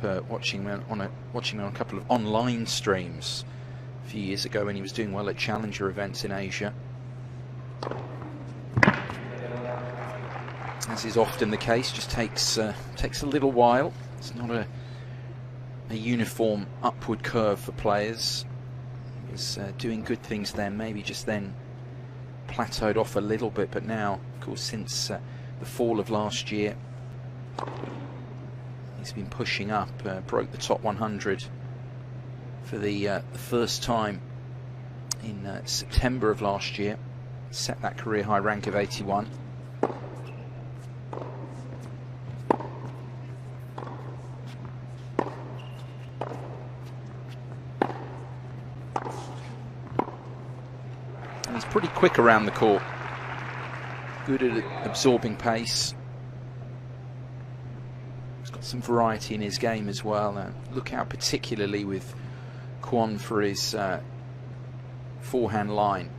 watching him on a couple of online streams a few years ago when he was doing well at challenger events in Asia. As is often the case, just takes a little while. It's not a uniform upward curve for players. He was doing good things then, maybe just then plateaued off a little bit, but now, of course, since the fall of last year, he's been pushing up. Broke the top 100 for the first time in September of last year. Set that career high rank of 81. And he's pretty quick around the court. Good at absorbing pace. He's got some variety in his game as well. Look out particularly with Kwon for his forehand line.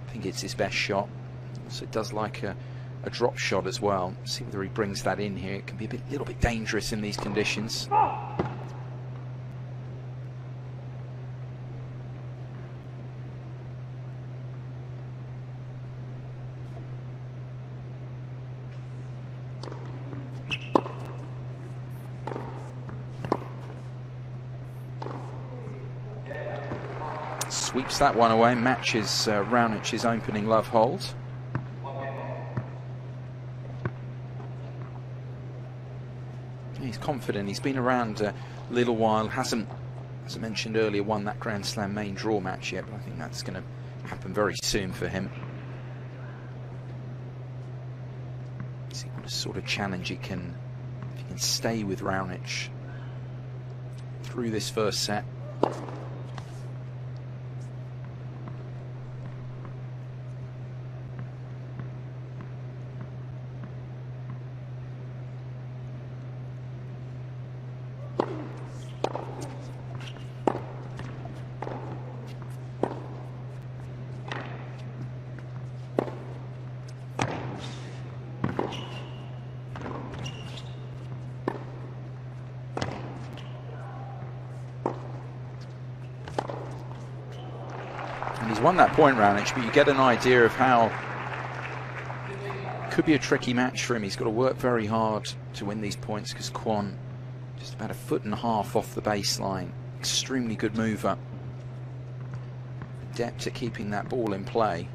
I think it's his best shot. So it does like a drop shot as well. See whether he brings that in here. It can be a little bit dangerous in these conditions. Sweeps that one away, matches Raonic's opening love hold. He's confident. He's been around a little while. Hasn't, as I mentioned earlier, won that Grand Slam main draw match yet, but I think that's going to happen very soon for him. See what sort of challenge he can, if he can stay with Raonic through this first set. He's won that point, Raonic, but you get an idea of how it could be a tricky match for him. He's got to work very hard to win these points because Kwon just about 1.5 feet off the baseline. Extremely good mover. Adept at keeping that ball in play.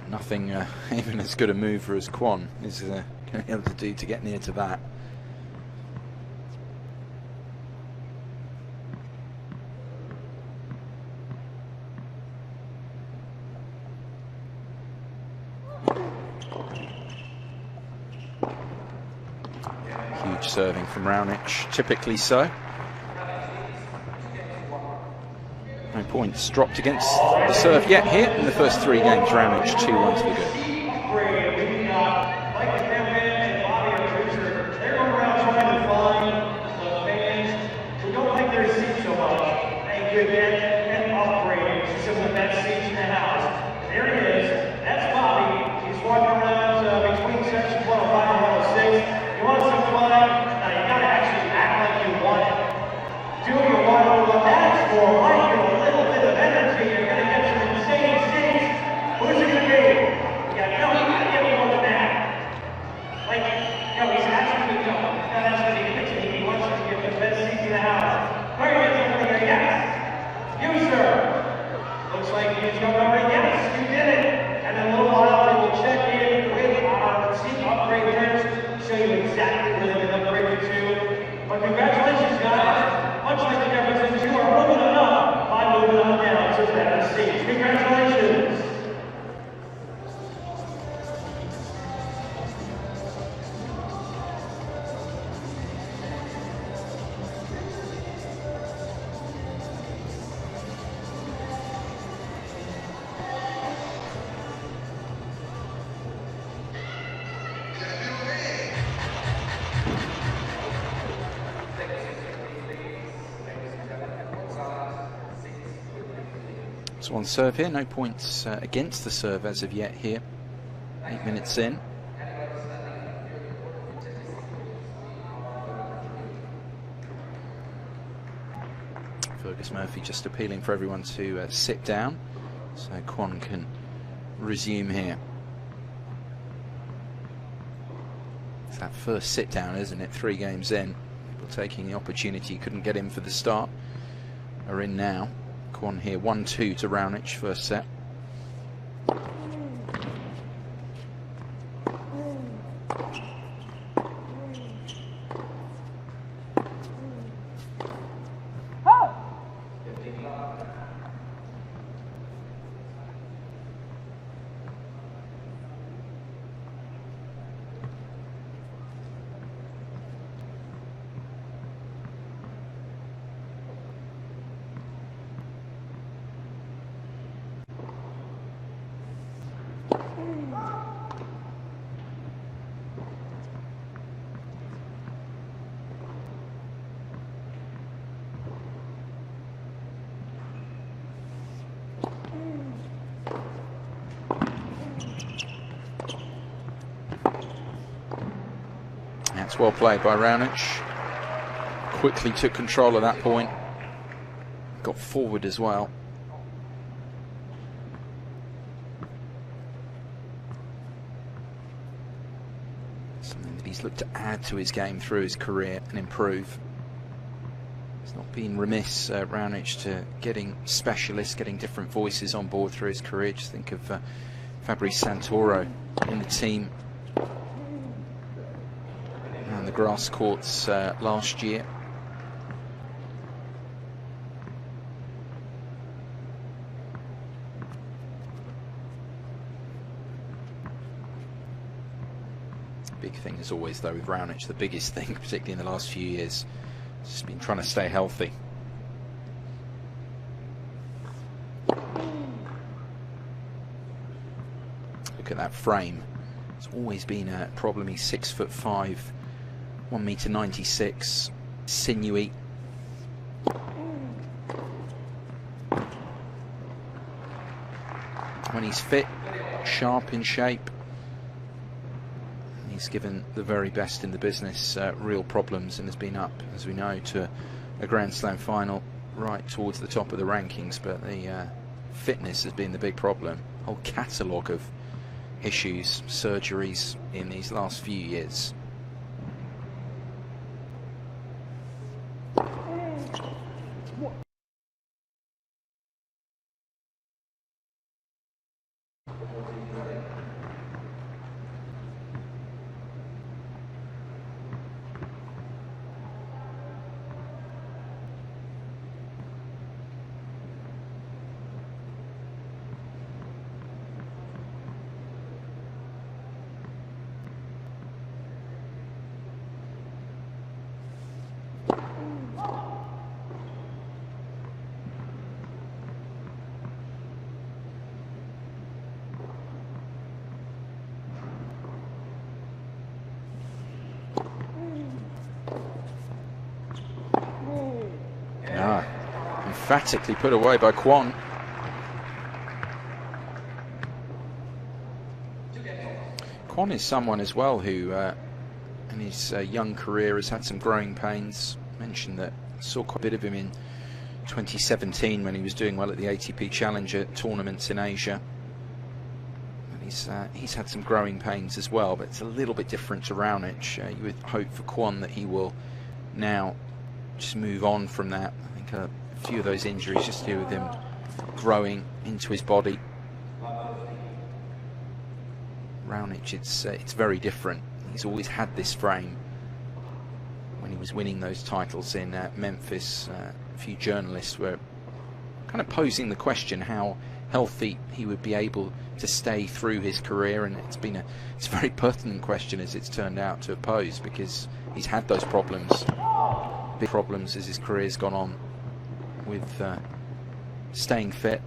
Nothing even as good a mover as Kwon is going to be able to do to get near to that. Huge serving from Raonic, typically so. No points dropped against the serve yet here in the first 3 games. Raonic 2-1 to the good. Do you want to look at it for like a little bit of energy? You're going to get some Congratulations, young man. Yes, you did it. And in a little while, we will check in with our team upgrade test, show you exactly where they've been upgraded to. But congratulations, guys. Much like the Jeffersons, you are moving on up by moving on down to better seats. Congratulations. So on serve here, no points against the serve as of yet here. 8 minutes in. Fergus Murphy just appealing for everyone to sit down so Kwon can resume here. It's that first sit down, isn't it? 3 games in. People taking the opportunity, couldn't get in for the start, are in now. Kwon here, 1-2 to Raonic, first set. That's well played by Raonic. Quickly took control of that point. Got forward as well. Something that he's looked to add to his game through his career and improve. He's not been remiss, Raonic, to getting specialists, getting different voices on board through his career. Just think of Fabrice Santoro in the team. And the grass courts last year. Big thing as always though with Raonic, the biggest thing particularly in the last few years, has just been trying to stay healthy. Look at that frame. It's always been a problem. He's 6'5", 1m96, sinewy. When he's fit, sharp in shape, he's given the very best in the business real problems and has been up, as we know, to a Grand Slam final right towards the top of the rankings, but the fitness has been the big problem. Whole catalogue of issues, surgeries in these last few years. Emphatically put away by Kwon. Kwon is someone as well who in his young career has had some growing pains. Mentioned that saw quite a bit of him in 2017 when he was doing well at the ATP Challenger tournaments in Asia. And he's had some growing pains as well, but it's a little bit different to Raonic. You would hope for Kwon that he will now just move on from that. I think a few of those injuries just to do with him growing into his body. Raonic, it's very different. He's always had this frame. When he was winning those titles in Memphis, a few journalists were kind of posing the question how healthy he would be able to stay through his career, and it's a very pertinent question as it's turned out to pose, because he's had those problems, big problems, as his career's gone on with staying fit.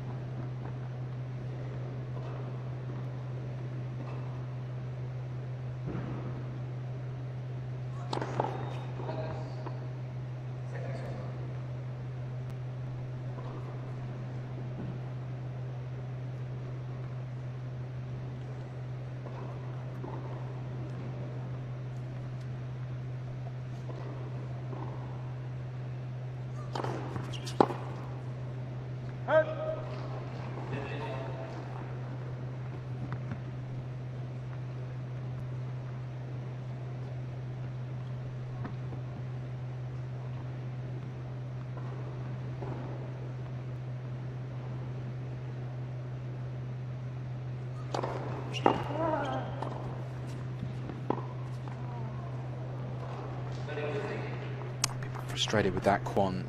Frustrated with that. Kwon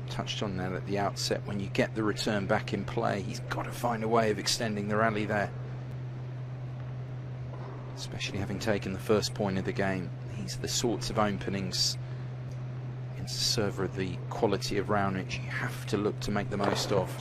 touched on that at the outset. When you get the return back in play, he's got to find a way of extending the rally there, especially having taken the first point of the game. These are the sorts of openings against a server of the quality of Raonic you have to look to make the most of.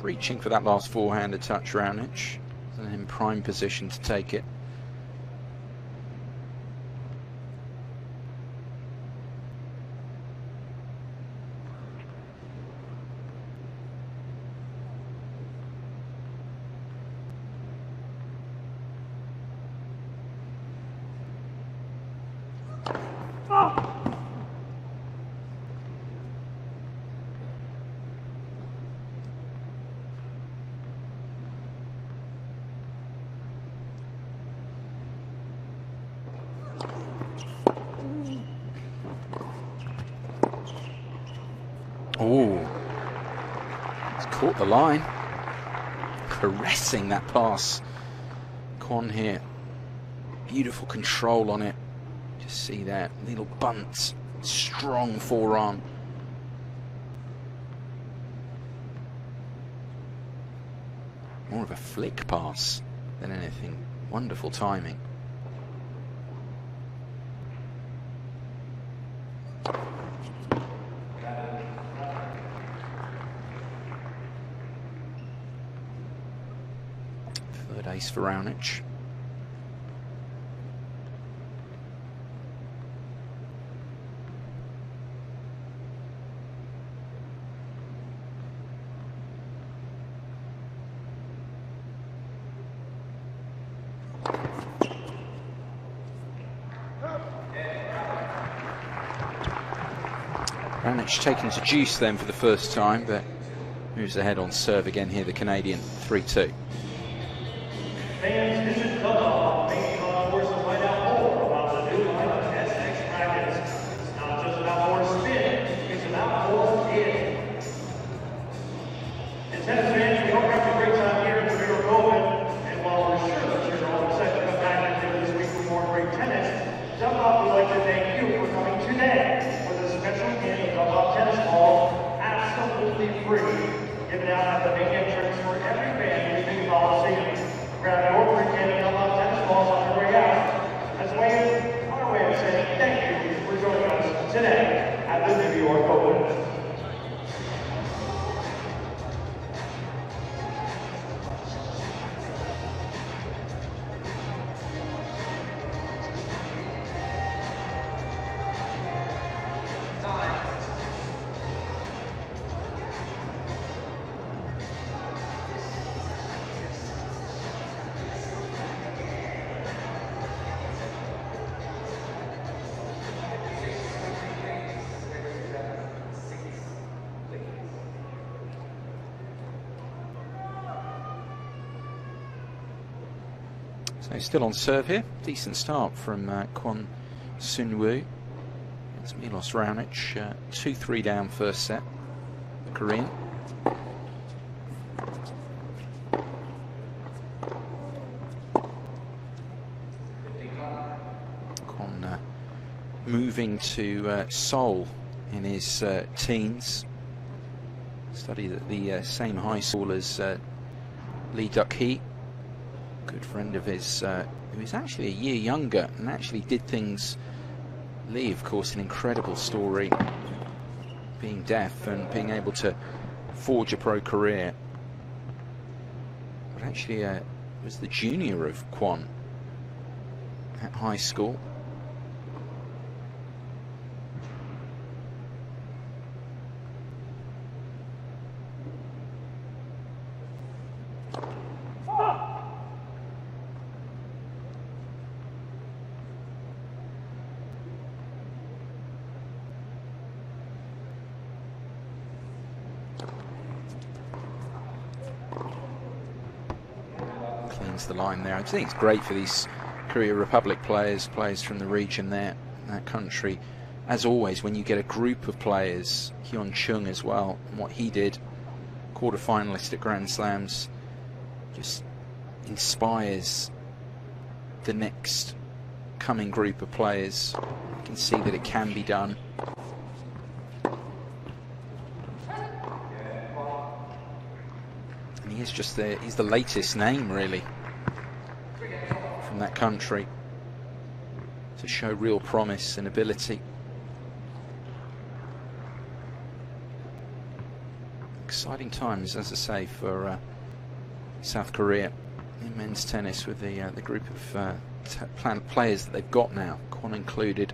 Reaching for that last forehand to touch Raonic, and in prime position to take it. Oh, it's caught the line, caressing that pass. Kwon here, beautiful control on it. Just see that little bunt, strong forearm. More of a flick pass than anything. Wonderful timing. Third ace for Raonic. Raonic taken to juice then for the first time, but moves ahead on serve again here, the Canadian, 3-2. Fans, this is Club making concourse to find out more about the new lineup SX brackets. It's not just about more spin, it's about more in. And tennis fans, we hope you're having a great time here in the River Open. And while we're sure that you're all excited to come back into this week for more great tennis, Dub Hop would like to thank you for coming today with a special game of Dub Hop tennis balls, absolutely free, given out at the main entrance for every fan who's been Coliseum. Grab your free can of Dub Hop tennis balls on your way out. That's our way of saying thank you for joining us today at the New York Open. So still on serve here. Decent start from Kwon Sun-woo. It's Milos Raonic, 2-3 down first set. The Korean. Kwon moving to Seoul in his teens. Studied at the same high school as Lee Duk-hee. Good friend of his, who is actually a year younger and actually did things. Lee, of course, an incredible story, being deaf and being able to forge a pro career. But actually was the junior of Kwon at high school. Cleans the line there. I think it's great for these Korea Republic players from the region there, that country. As always, when you get a group of players, Hyun Chung as well, and what he did, quarter-finalist at Grand Slams, just inspires the next coming group of players. You can see that it can be done. And he is just he's the latest name really from that country to show real promise and ability. Exciting times, as I say, for South Korea in men's tennis with the group of players that they've got now, Kwon included.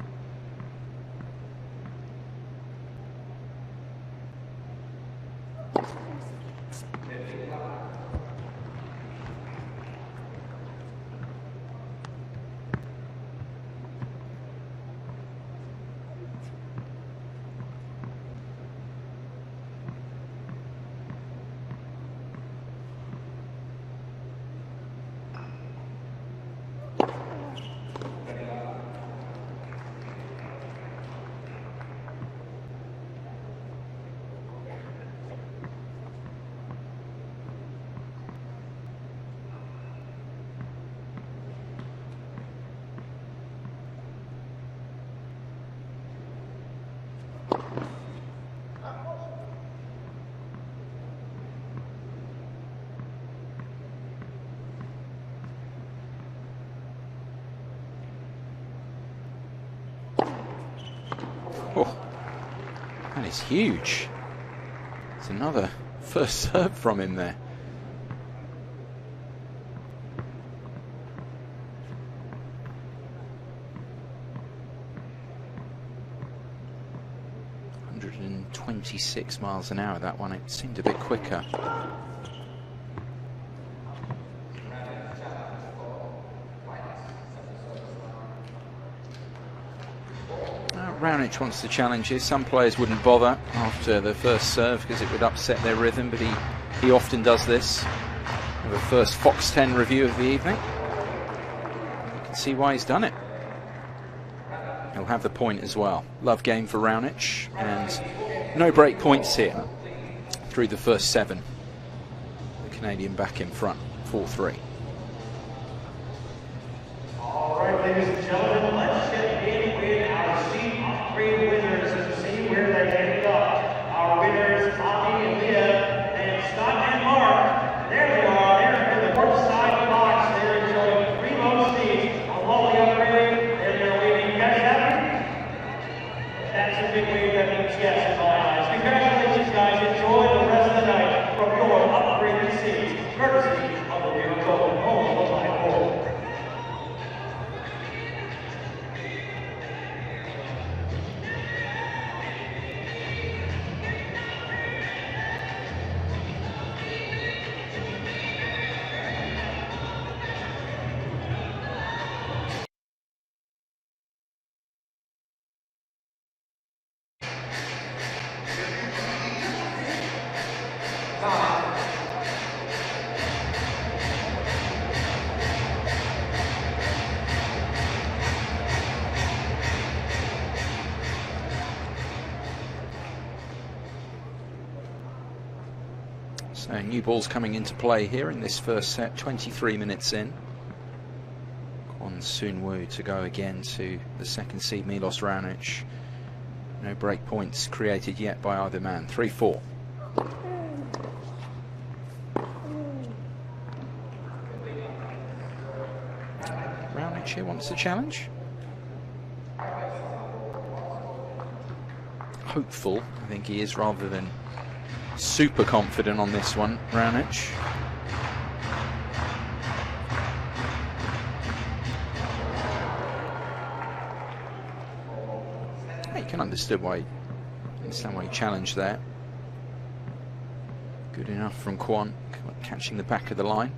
Oh, that is huge. It's another first serve from him there. ...126 miles an hour, that one. It seemed a bit quicker. Raonic wants to challenge here. Some players wouldn't bother after the first serve because it would upset their rhythm, but he often does this. We have a first Fox 10 review of the evening. You can see why he's done it. He'll have the point as well. Love game for Raonic, and no break points here through the first 7. The Canadian back in front, 4-3. All right, ladies and gentlemen, let's check in with our seat of 3 winners and see where they ended up. Our winners, Tommy and Leah, and Scott and Mark. There they are. They're in the north side box. They're enjoying 3 low seats, a lovely upgrade, and they're waving. You guys happy? That's a big wave. That means yes in my eyes. Congratulations, guys. Enjoy the rest of the night from your upgraded seats, courtesy of the Woo Kwon. So new balls coming into play here in this first set, 23 minutes in. Kwon Soon Woo to go again to the second seed Milos Raonic. No break points created yet by either man. 3-4. Raonic here wants a challenge. Hopeful, I think he is, rather than super confident on this one, Raonic. You can understand why he challenged there. Good enough from Kwon, catching the back of the line.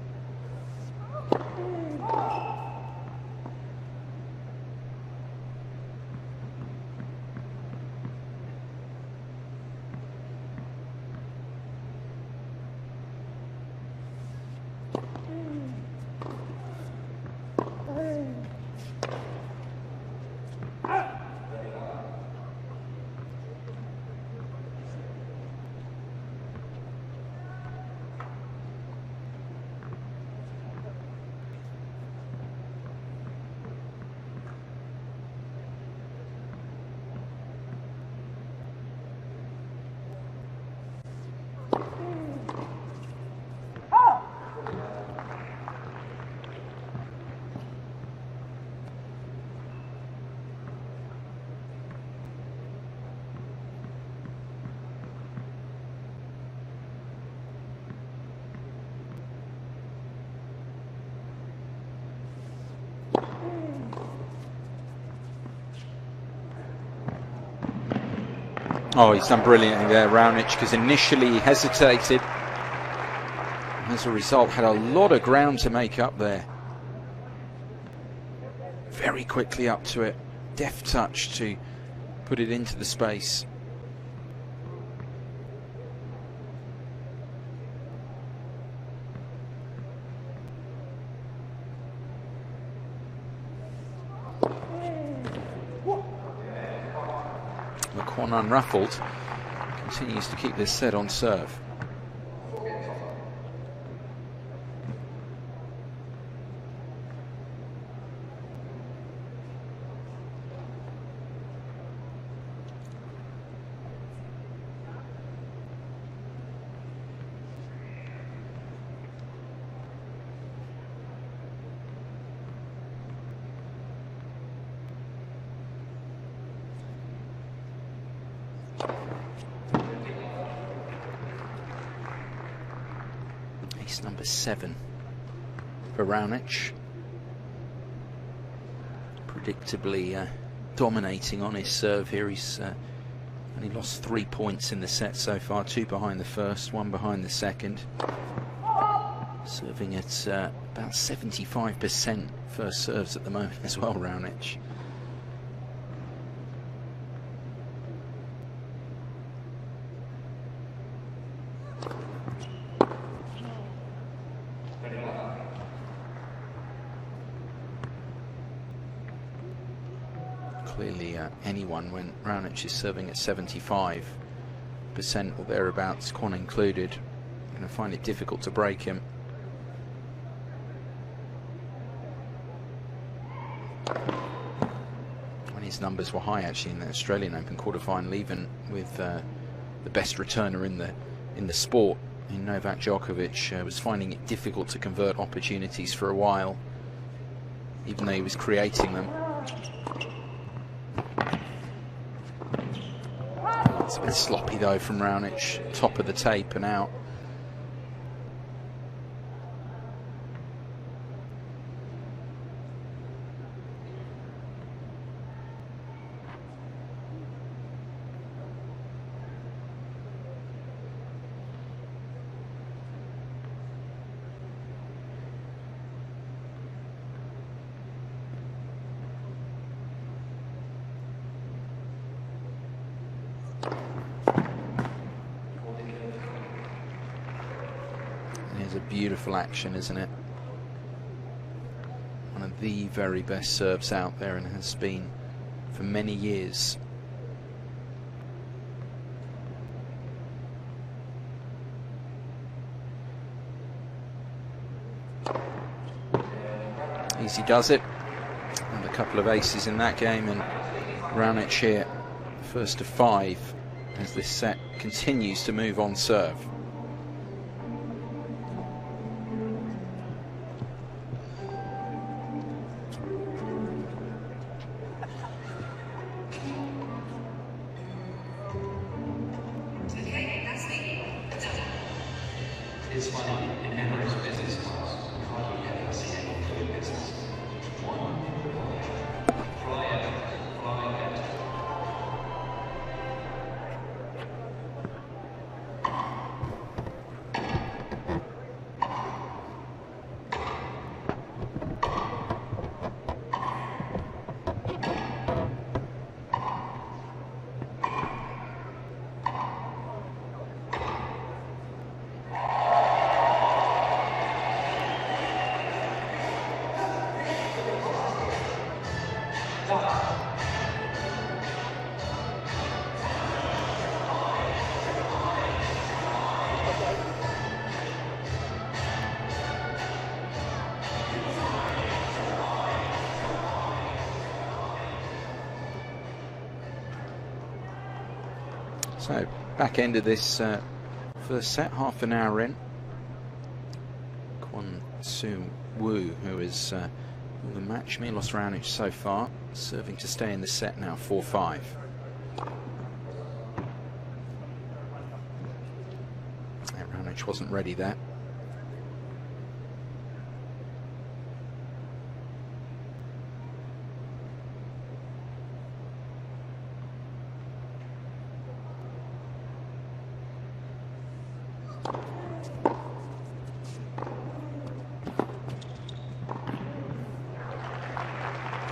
Oh, he's done brilliantly there, Raonic, because initially he hesitated. As a result, had a lot of ground to make up there. Very quickly up to it. Deft touch to put it into the space. Kwon, unruffled, continues to keep this set on serve. Number 7 for Raonic. Predictably dominating on his serve here. He's only lost 3 points in the set so far, 2 behind the first, 1 behind the second. Serving at about 75% first serves at the moment as well, Raonic. Clearly anyone, when Raonic is serving at 75% or thereabouts, Kwon included, going to find it difficult to break him. When his numbers were high actually in the Australian Open quarterfinal, even with the best returner in the sport, in Novak Djokovic, was finding it difficult to convert opportunities for a while, even though he was creating them. It's a bit sloppy though from Raonic, top of the tape and out. Here's a beautiful action, isn't it? One of the very best serves out there, and has been for many years. Easy does it. And a couple of aces in that game, and Raonic here, first to 5, as this set continues to move on serve. So, back end of this first set, half an hour in. Kwon Soo Woo, who is the match, Milos Raonic so far, serving to stay in the set now, 4-5. Raonic wasn't ready there.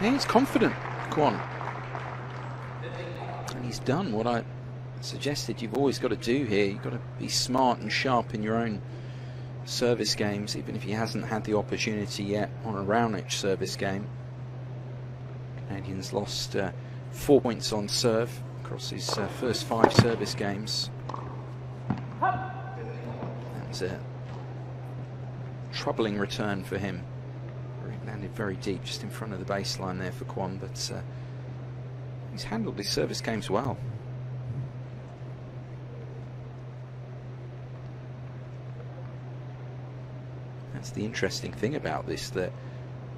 He's confident, Kwon. And he's done what I suggested you've always got to do here. You've got to be smart and sharp in your own service games, even if he hasn't had the opportunity yet on a Raonic service game. Canadian's lost 4 points on serve across his first 5 service games. That was a troubling return for him. Landed very deep, just in front of the baseline there for Kwon, but he's handled his service games well. That's the interesting thing about this, that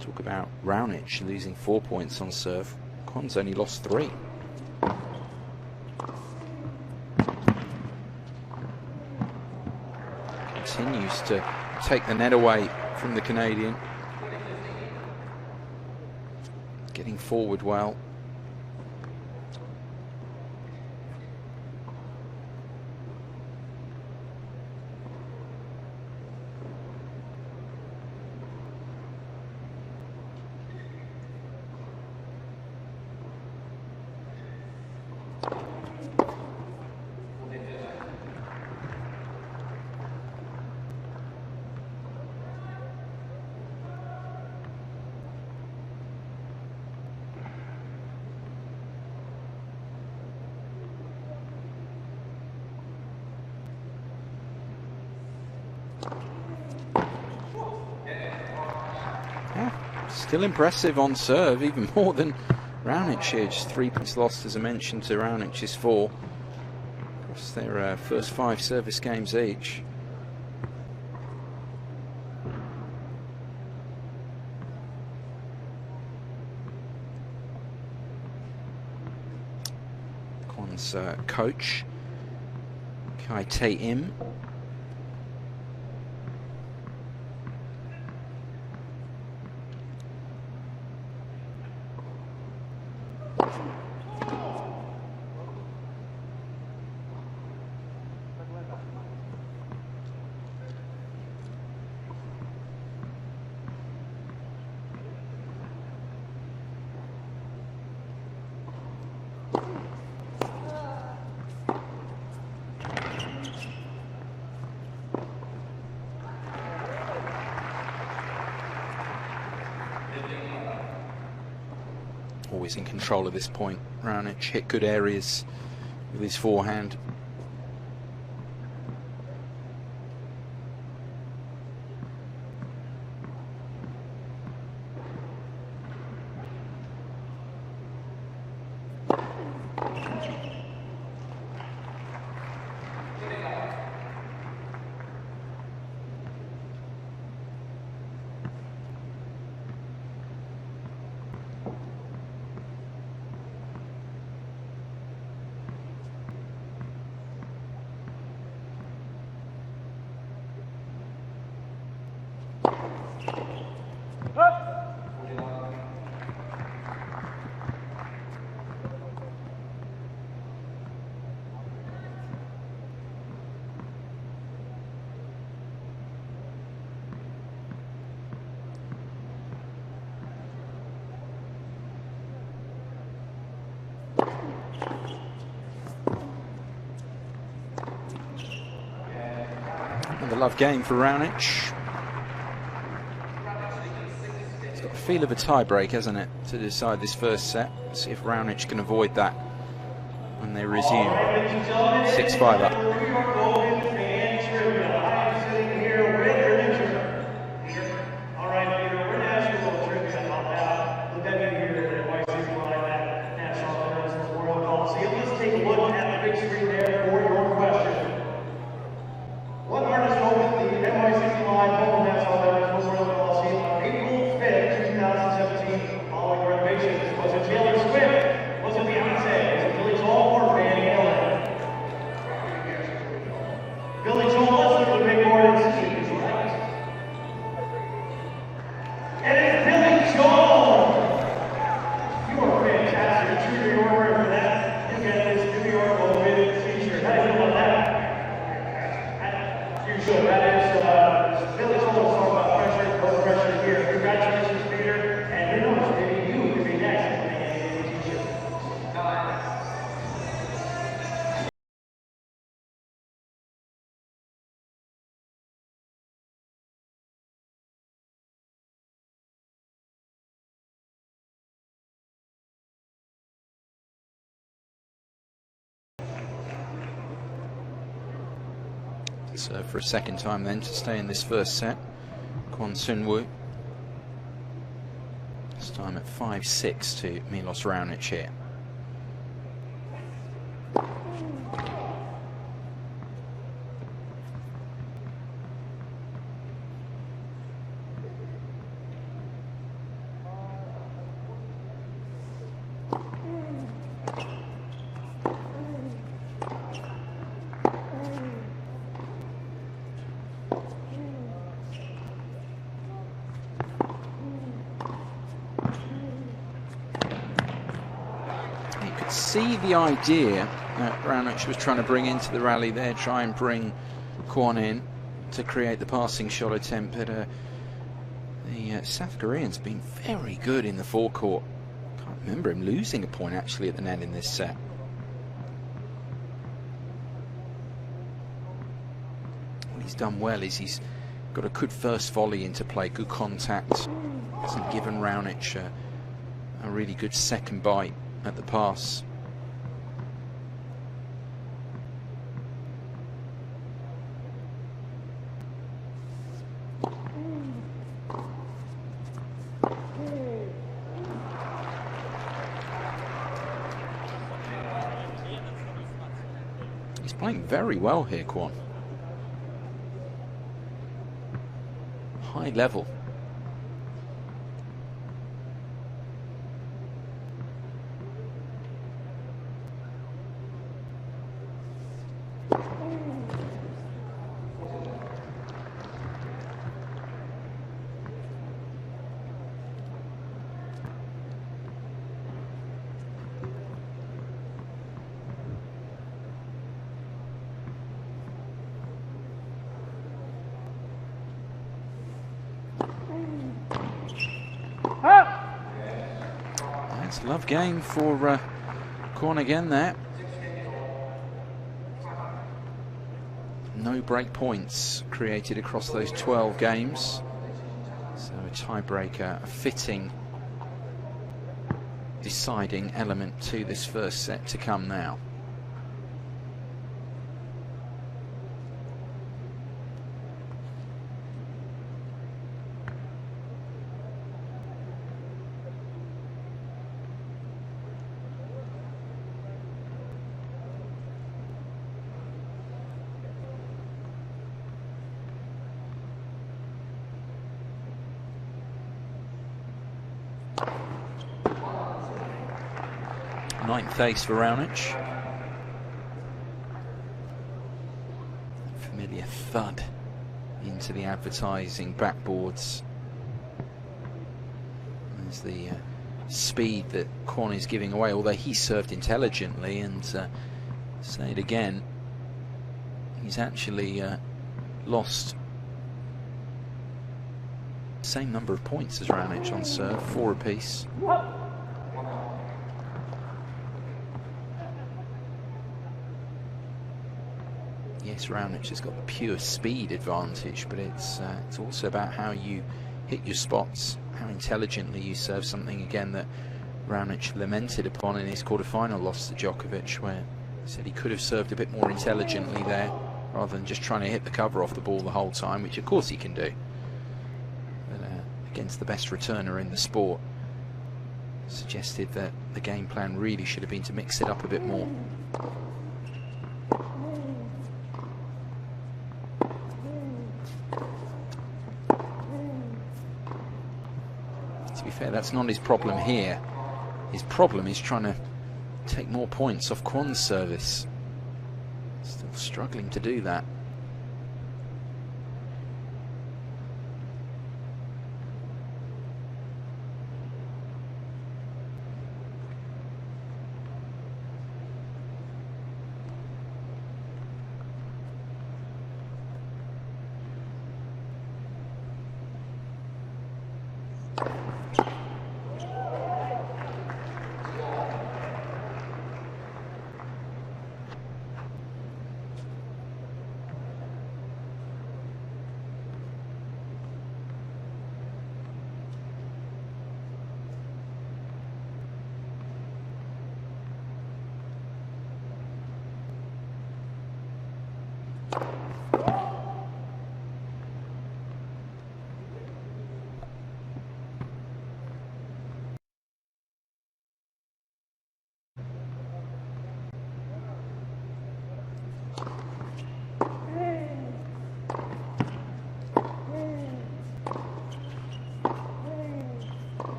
talk about Raonic losing 4 points on serve. Kwon's only lost 3. Continues to take the net away from the Canadian. Getting forward well. Still impressive on serve, even more than Raonic here. Just 3 points lost, as I mentioned, to Raonic's 4. Across their first 5 service games each. Kwon's coach, Kai Tae-im, always in control at this point. Raonic hit good areas with his forehand. Another love game for Raonic. It's got a feel of a tie-break, hasn't it, to decide this first set. See if Raonic can avoid that when they resume. 6-5 up. So for a second time then to stay in this first set, Kwon Soon-woo. This time at 5-6 to Milos Raonic here. See the idea that Raonic was trying to bring into the rally there, try and bring Kwon in to create the passing shot attempt, but the South Korean's been very good in the forecourt. Can't remember him losing a point actually at the net in this set. What he's done well is he's got a good first volley into play, good contact. Hasn't given Raonic a really good second bite at the pass. He's playing very well here, Kwon. High level. That's a love game for Kwon again there. No break points created across those 12 games. So a tiebreaker, a fitting deciding element to this first set to come now. Ninth ace for Raonic. Familiar thud into the advertising backboards. There's the speed that Kwon is giving away, although he served intelligently, and say it again, he's actually lost the same number of points as Raonic on serve, 4 apiece. Yes, Raonic has got the pure speed advantage, but it's also about how you hit your spots, how intelligently you serve, something again that Raonic lamented upon in his quarterfinal loss to Djokovic, where he said he could have served a bit more intelligently there rather than just trying to hit the cover off the ball the whole time, which of course he can do. But against the best returner in the sport, suggested that the game plan really should have been to mix it up a bit more. To be fair, that's not his problem here. His problem is trying to take more points off Kwon's service. Still struggling to do that.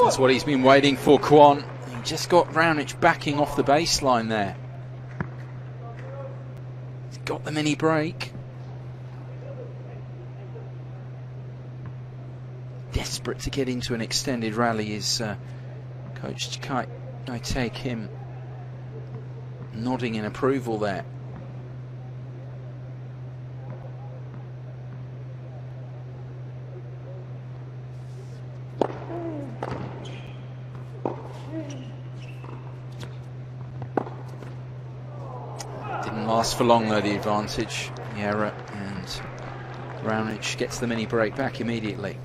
That's what he's been waiting for, Kwon. He just got Raonic backing off the baseline there. He's got the mini break. Desperate to get into an extended rally is Coach Kai. I take him nodding in approval there. Last for long though, the advantage, the error, and Raonic gets the mini break back immediately.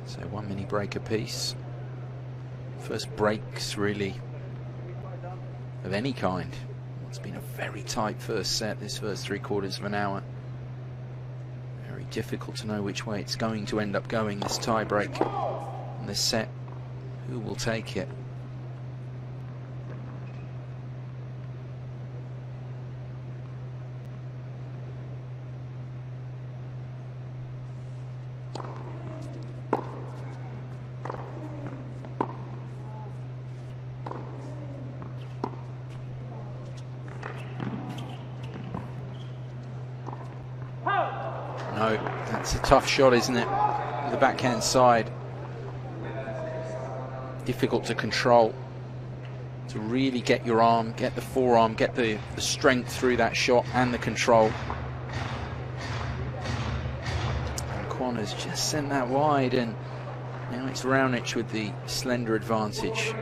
So one mini break apiece. First breaks really of any kind. It's been a very tight first set, this first 3/4 of an hour. Very difficult to know which way it's going to end up going, this tie break and this set. Who will take it? No, that's a tough shot, isn't it? The backhand side. Difficult to control. To really get your arm, get the forearm, get the strength through that shot and the control. And Kwon has just sent that wide, and now it's Raonic with the slender advantage.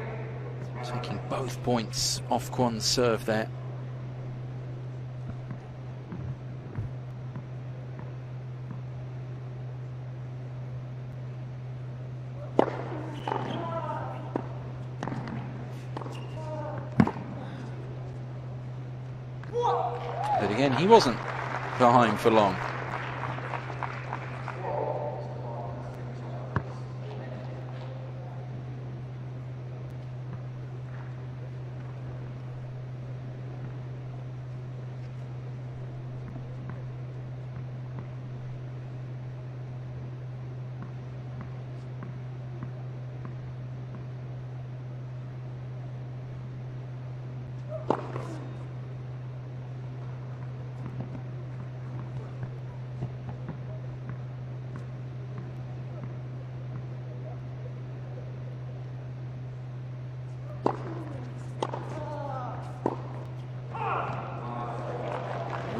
Taking both points off Kwon's serve there. But again, he wasn't behind for long.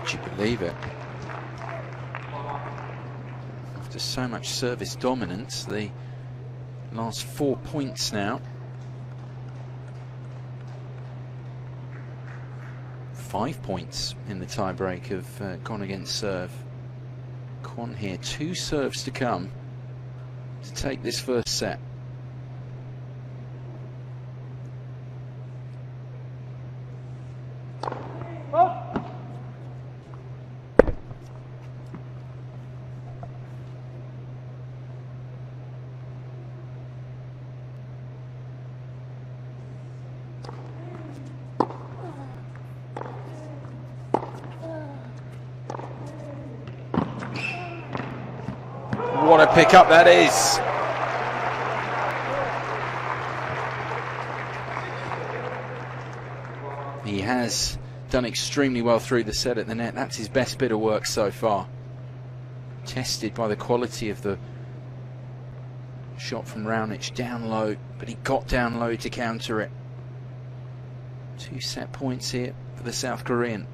Would you believe it? After so much service dominance, the last 4 points now. 5 points in the tiebreak have gone against serve. Kwon here, 2 serves to come to take this first set. What a pickup that is. He has done extremely well through the set at the net. That's his best bit of work so far. Tested by the quality of the shot from Raonic down low, but he got down low to counter it. 2 set points here for the South Korean.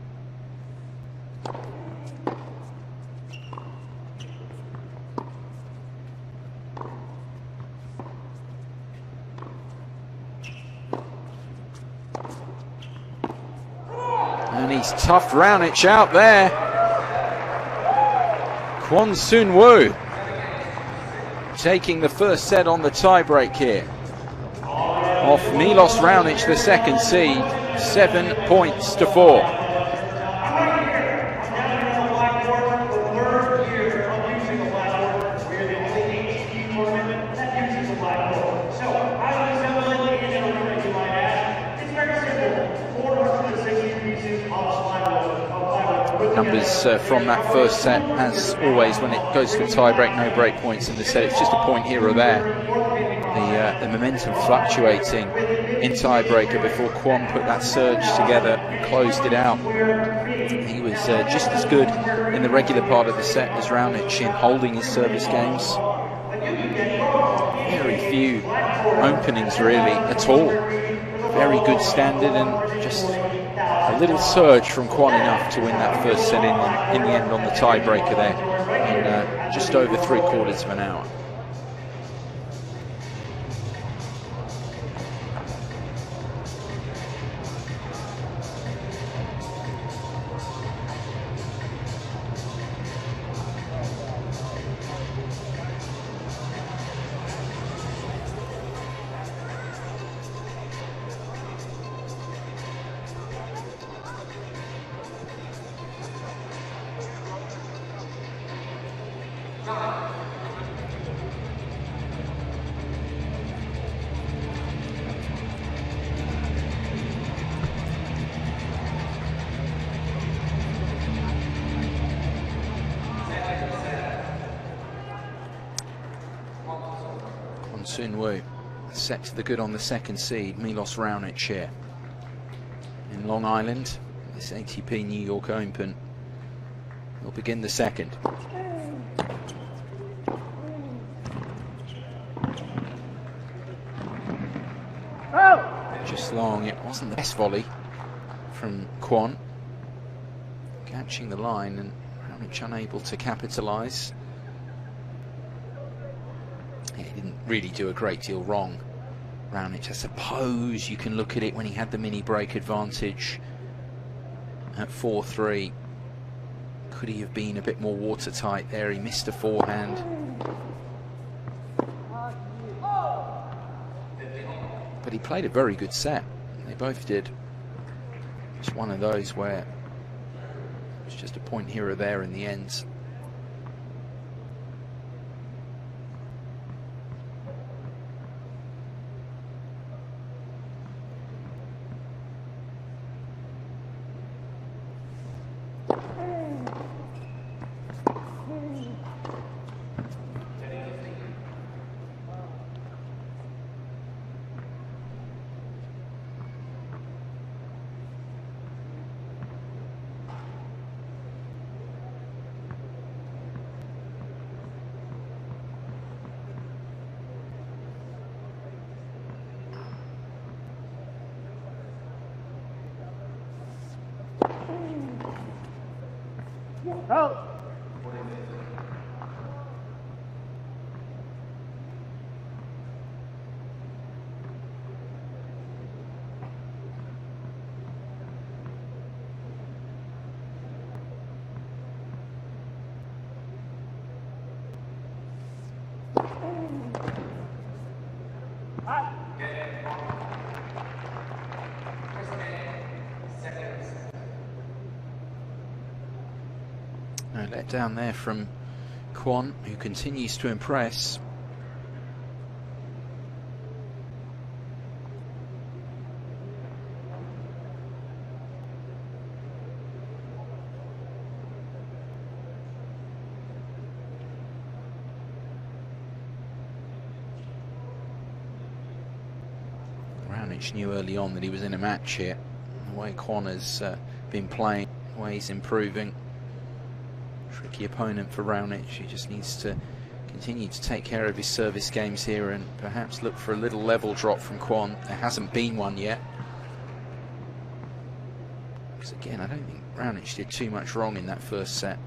And he's toughed Raonic out there. Kwon Soon-woo taking the first set on the tiebreak here. Off Milos Raonic, the second seed, 7 points to 4. Numbers from that first set, as always when it goes to tiebreak, no break points in the set. It's just a point here or there. The momentum fluctuating in tiebreaker before Kwon put that surge together and closed it out. He was just as good in the regular part of the set as Raonic in holding his service games. Very few openings really at all. Very good standard, and just a little surge from Kwon enough to win that first set in the end on the tiebreaker there in just over 3/4 of an hour. Soon-woo set to the good on the second seed. Milos Raonic here in Long Island, this ATP New York Open. He'll begin the second. Just long. It wasn't the best volley from Kwon, catching the line, and Raonic unable to capitalise. He didn't really do a great deal wrong, Raonic. I suppose you can look at it when he had the mini break advantage at 4-3. Could he have been a bit more watertight there? He missed a forehand. But he played a very good set. They both did. It's one of those where it's just a point here or there in the end. Out. No let down there from Kwon, who continues to impress. Raonic knew early on that he was in a match here. The way Kwon has been playing, the way he's improving. Tricky opponent for Raonic. He just needs to continue to take care of his service games here and perhaps look for a little level drop from Kwon. There hasn't been one yet. Because again, I don't think Raonic did too much wrong in that first set.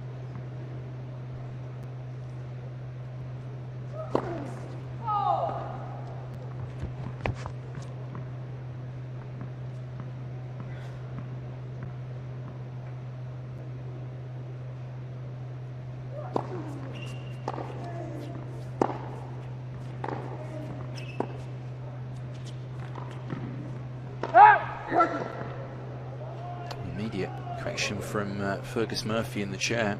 Immediate correction from Fergus Murphy in the chair.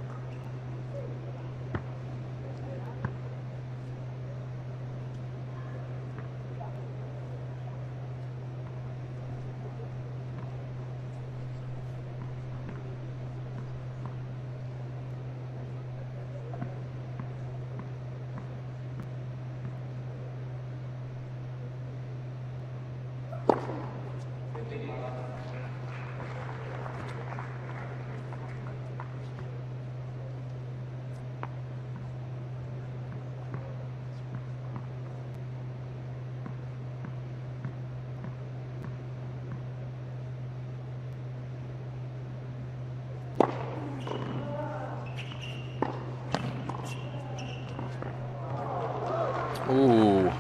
Ooh.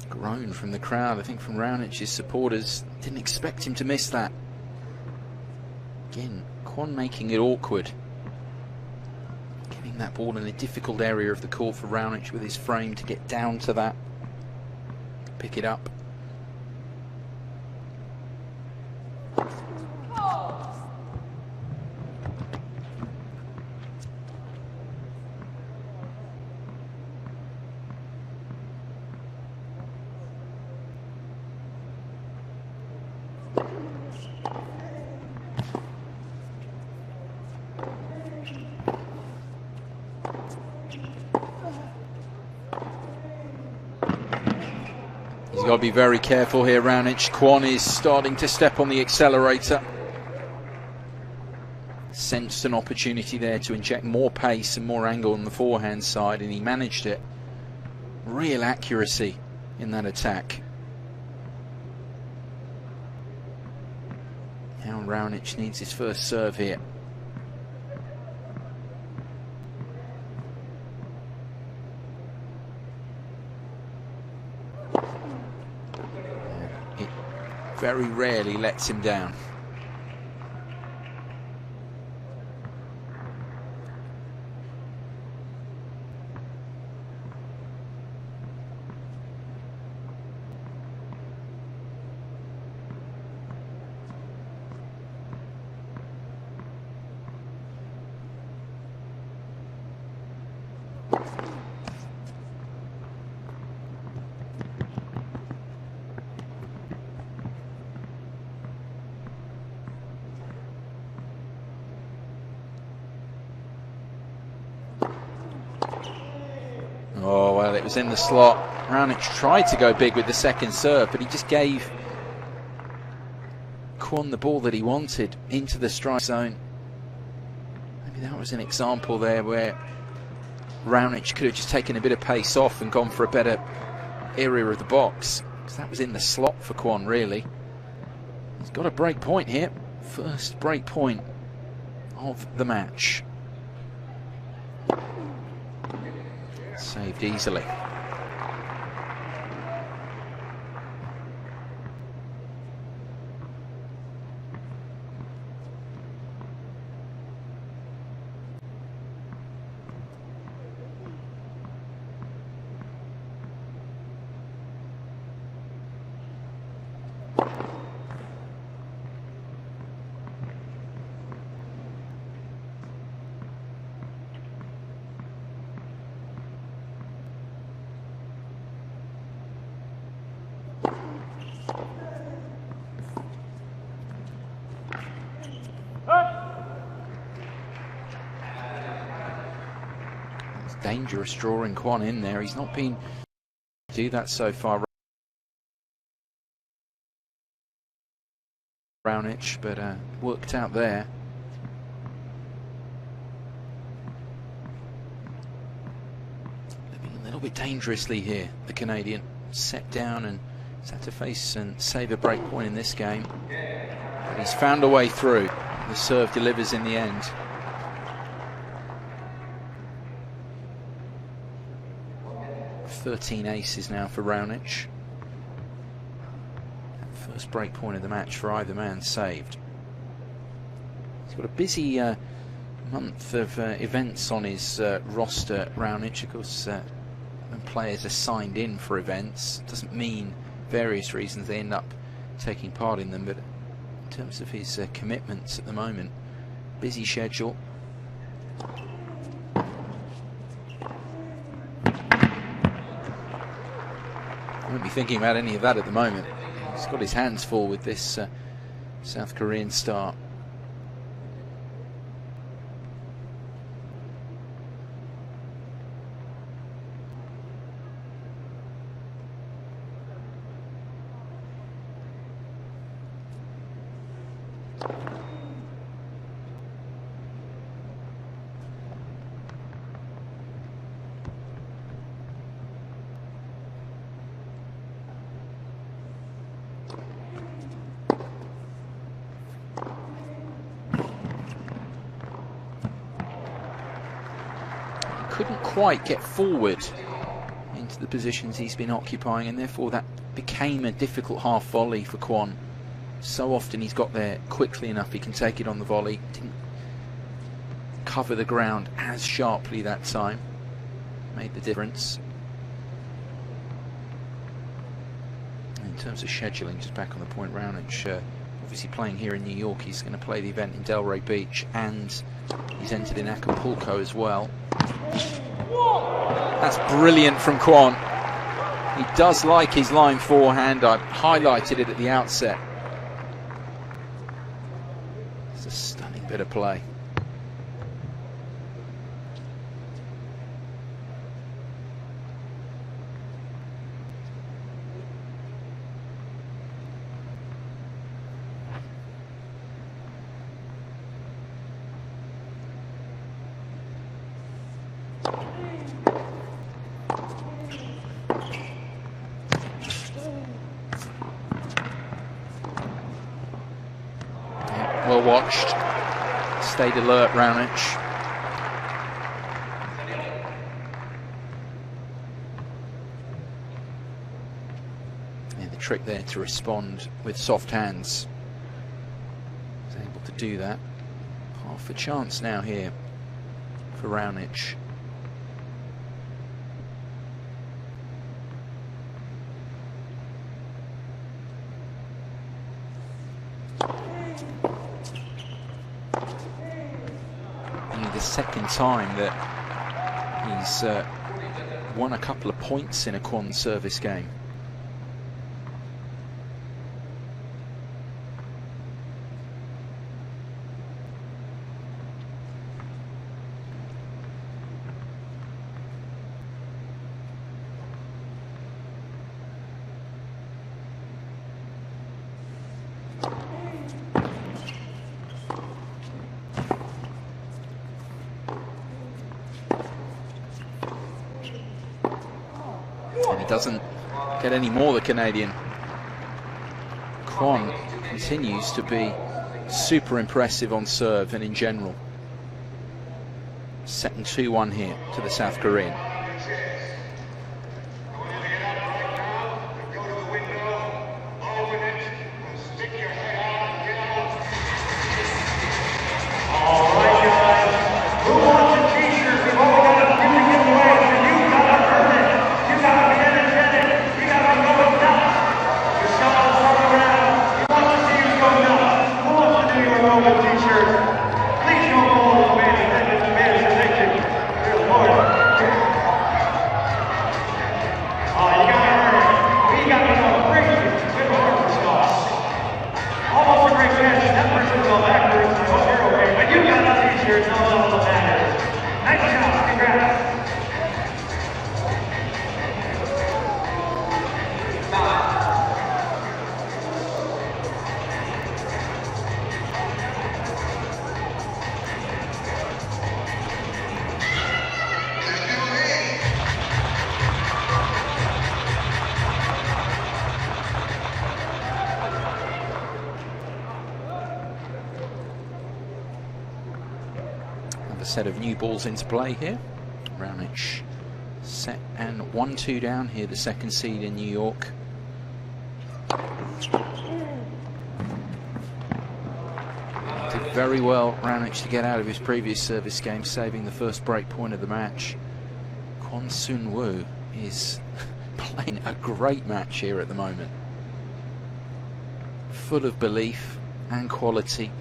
Groan from the crowd, I think from Raonic's supporters. Didn't expect him to miss that. Again, Kwon making it awkward. Getting that ball in a difficult area of the court for Raonic with his frame to get down to that. Pick it up. He's got to be very careful here, Raonic. Kwon is starting to step on the accelerator. Sensed an opportunity there to inject more pace and more angle on the forehand side, and he managed it. Real accuracy in that attack. Now Raonic needs his first serve here. It very rarely lets him down. Oh, well, it was in the slot. Raonic tried to go big with the second serve, but he just gave Kwon the ball that he wanted into the strike zone. Maybe that was an example there where Raonic could have just taken a bit of pace off and gone for a better area of the box, because that was in the slot for Kwon, really. He's got a break point here. First break point of the match. Saved easily. Dangerous drawing Kwon in there. He's not been to do that so far, Raonic, but worked out there. Living a little bit dangerously here, the Canadian. Set down and he's had to face and save a break point in this game. But he's found a way through. The serve delivers in the end. 13 aces now for Raonic. First break point of the match for either man saved. He's got a busy month of events on his roster, Raonic. Of course, when players are signed in for events, doesn't mean various reasons they end up taking part in them, but in terms of his commitments at the moment, busy schedule. I won't be thinking about any of that at the moment. He's got his hands full with this South Korean star. Couldn't quite get forward into the positions he's been occupying, and therefore that became a difficult half volley for Kwon. So often he's got there quickly enough, he can take it on the volley. Didn't cover the ground as sharply that time. Made the difference. In terms of scheduling, just back on the point, Raonic obviously playing here in New York. He's going to play the event in Delray Beach, and he's entered in Acapulco as well. That's brilliant from Kwon. He does like his line forehand. I highlighted it at the outset. It's a stunning bit of play. Well watched, stayed alert, Raonic. And the trick there to respond with soft hands. Was able to do that. Half a chance now here for Raonic. The second time that he's won a couple of points in a Kwon service game. And he doesn't get any more, the Canadian. Kwon continues to be super impressive on serve and in general. Setting 2-1 here to the South Korean. Set of new balls into play here. Raonic set and 1-2 down here, the second seed in New York. Did very well, Raonic, to get out of his previous service game, saving the first break point of the match. Kwon Soon-woo is playing a great match here at the moment. Full of belief and quality.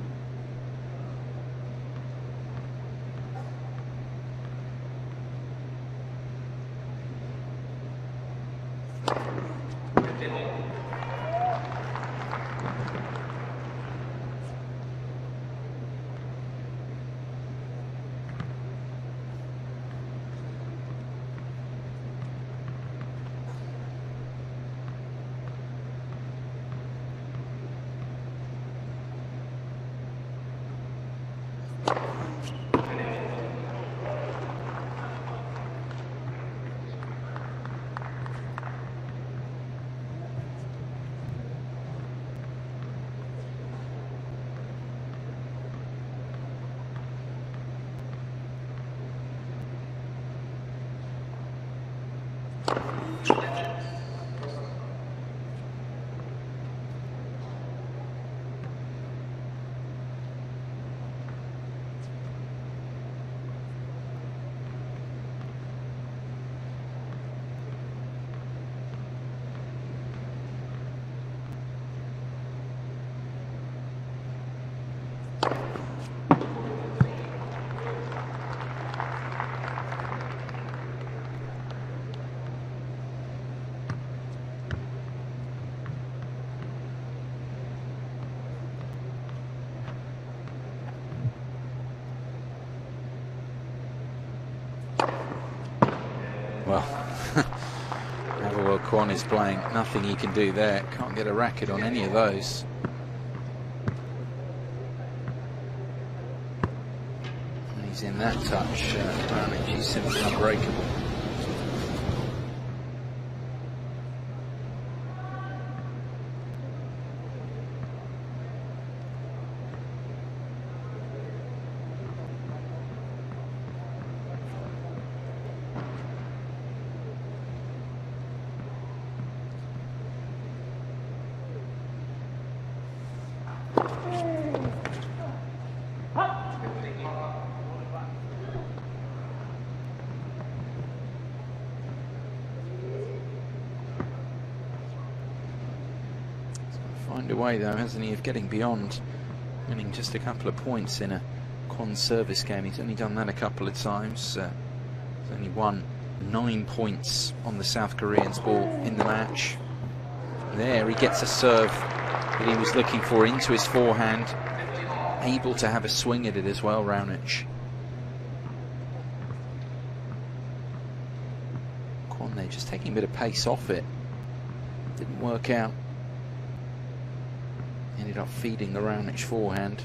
Well, Woo Kwon is playing, nothing he can do there. Can't get a racket on any of those. When he's in that touch, Raonic, he's simply unbreakable. Find a way though, hasn't he, of getting beyond, winning just a couple of points in a Kwon service game. He's only done that a couple of times. He's only won 9 points on the South Korean's ball in the match. There he gets a serve that he was looking for into his forehand, able to have a swing at it as well, Raonic. Kwon there just taking a bit of pace off it. Didn't work out. Ended up feeding the Raonic forehand.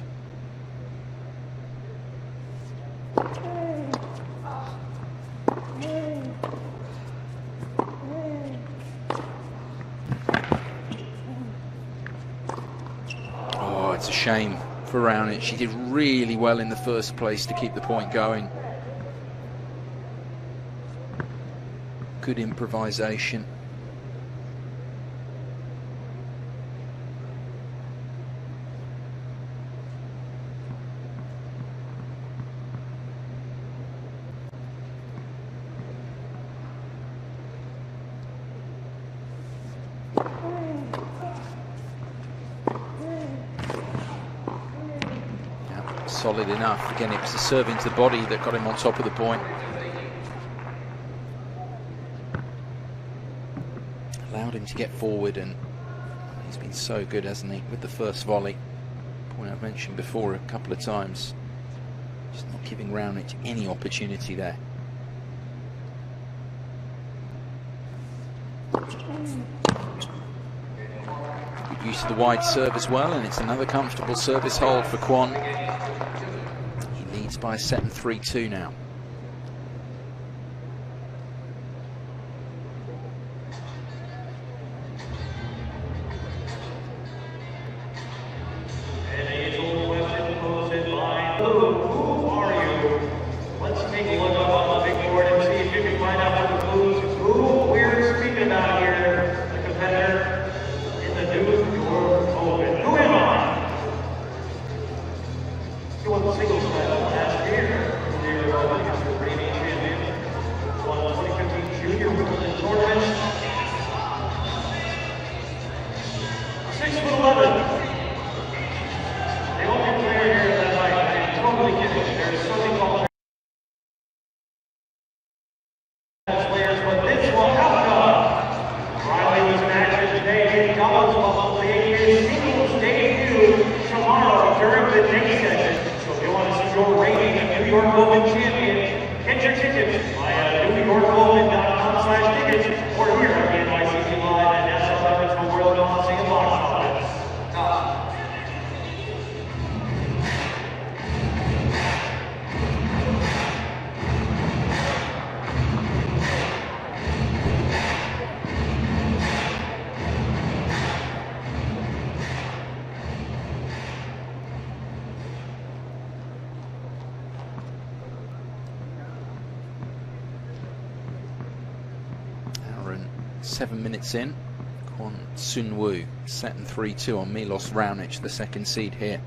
it's a shame for Raonic. She did really well in the first place to keep the point going. Good improvisation. Solid enough. Again, it was the serving to the body that got him on top of the point. Allowed him to get forward, and he's been so good, hasn't he, with the first volley. Point I've mentioned before a couple of times. Just not giving Raonic any opportunity there. Good use of the wide serve as well, and it's another comfortable service hold for Kwon. By a set and 3-2 now. Hour and 7 minutes in. Kwon Sun-woo set and 3-2 on Milos Raonic, the second seed here.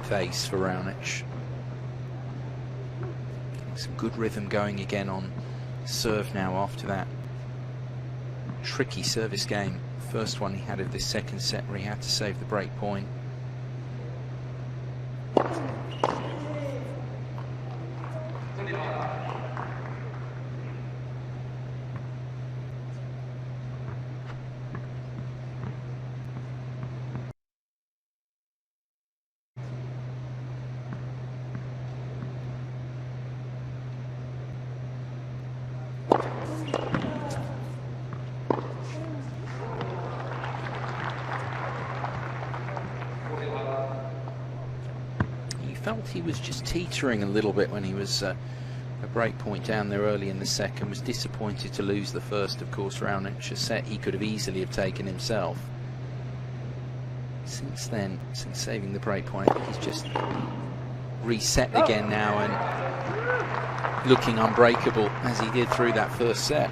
th ace for Raonic. Some good rhythm going again on serve now after that tricky service game. First one he had of this second set where he had to save the break point. Felt he was just teetering a little bit when he was a break point down there early in the second. Was disappointed to lose the first, of course. Raonic, a set he could have easily have taken himself. Since then, since saving the break point, I think he's just reset again now and looking unbreakable as he did through that first set.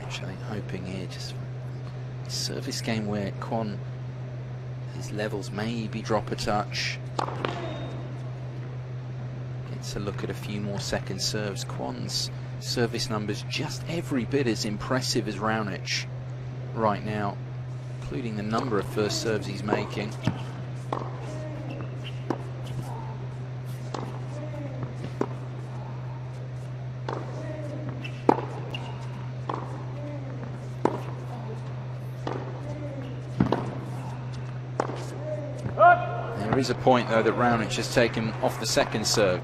I think hoping here just a service game where Kwon, his levels maybe drop a touch. Gets a look at a few more second serves. Kwon's service numbers just every bit as impressive as Raonic right now, including the number of first serves he's making. There is a point, though, that Raonic has taken off the second serve.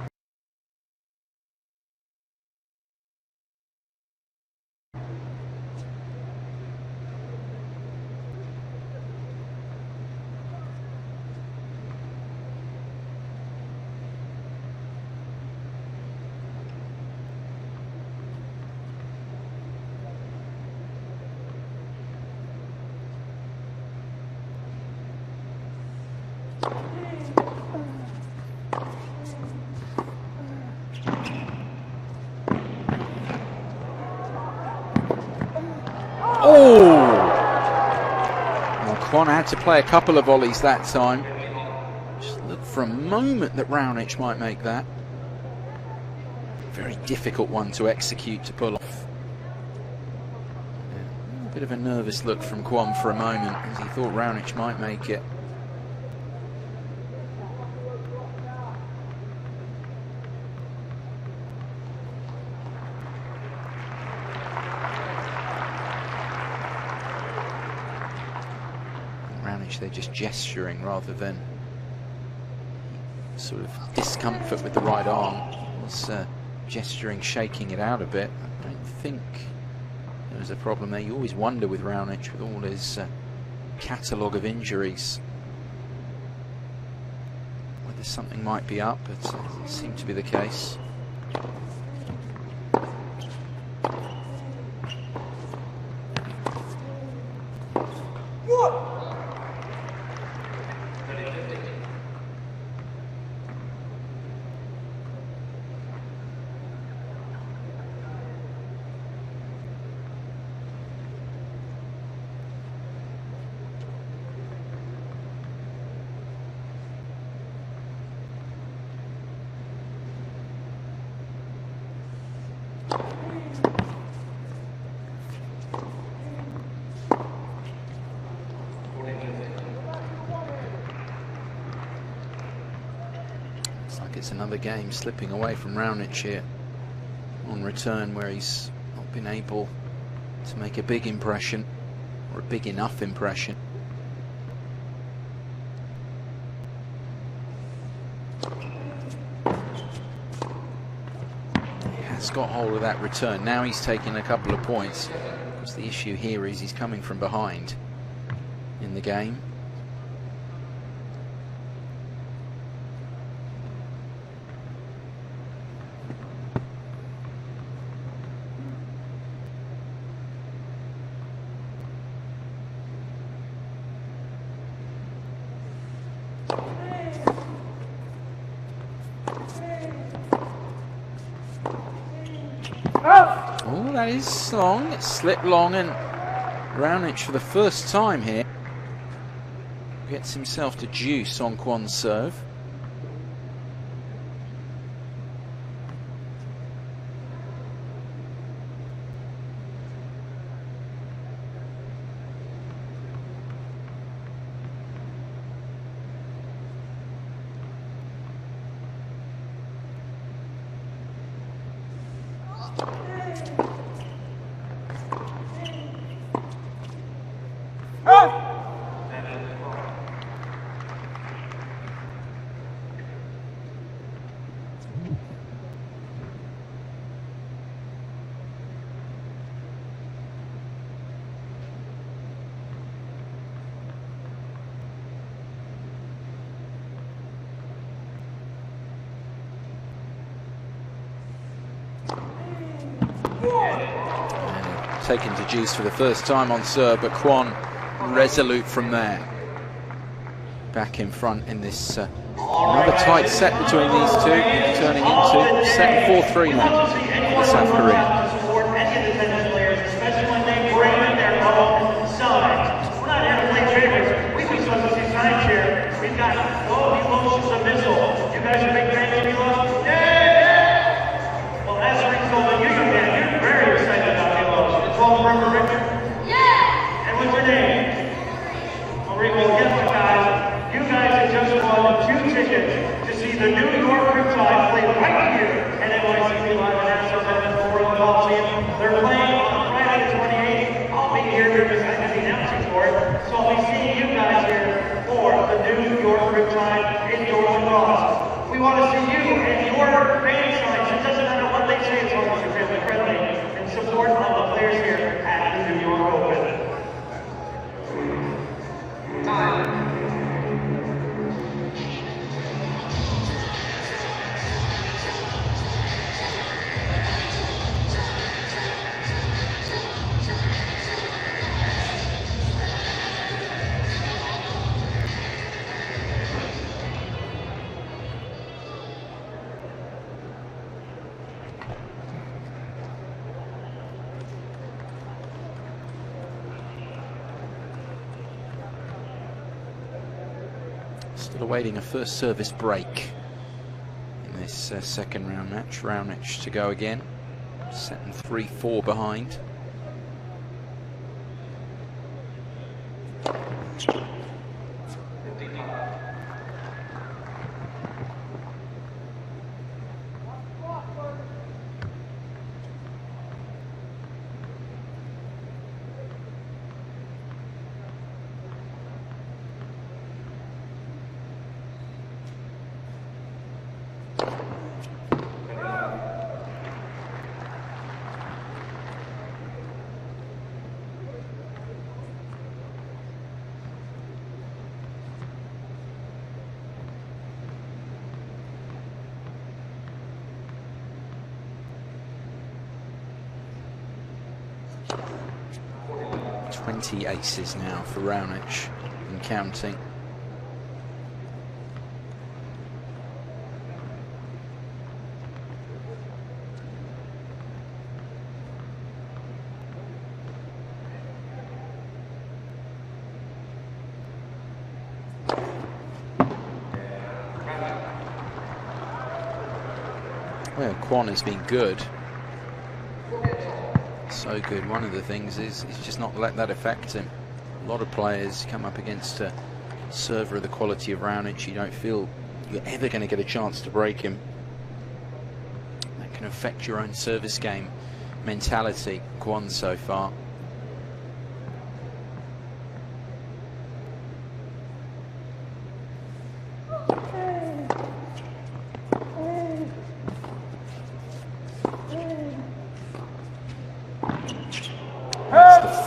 Kwon had to play a couple of volleys that time. Just looked for a moment that Raonic might make that. Very difficult one to execute, to pull off. Yeah, a bit of a nervous look from Kwon for a moment, as he thought Raonic might make it. They're just gesturing rather than sort of discomfort with the right arm. Was gesturing, shaking it out a bit. I don't think there was a problem there. You always wonder with Raonic, with all his catalogue of injuries, whether something might be up, but it seemed to be the case. It's another game slipping away from Raonic here on return, where he's not been able to make a big impression, or a big enough impression. He has got hold of that return. Now he's taking a couple of points. Because the issue here is he's coming from behind in the game. Oh, that is long. It slipped long, and Raonic for the first time here gets himself to juice on Kwon's serve. Taken to juice for the first time on serve, but Kwon resolute from there. Back in front in this another tight set between these two, turning into set 4-3 now for the South Korean. We've got Milos Raonic. You guys are big fans of Milos? Yeah! Well, as a result, you're very excited about Milos. Yeah! And what's your name? Marie. Well, guess what, guys? You guys have just won 2 tickets to see the New York Riptide play right here at NYC Live at National Tennis World Coliseum. They're playing on Friday the 28th. I'll be here because I'm going to be announcing for it. So I'll be seeing you guys here for the New York Riptide Still awaiting a first service break in this second round match. Raonic to go again, setting 3-4 behind. Aces now for Raonic and counting. Well, Kwon has been good. So good. One of the things is he's just not let that affect him. A lot of players come up against a server of the quality of Raonic, you don't feel you're ever going to get a chance to break him. That can affect your own service game mentality. Kwon so far.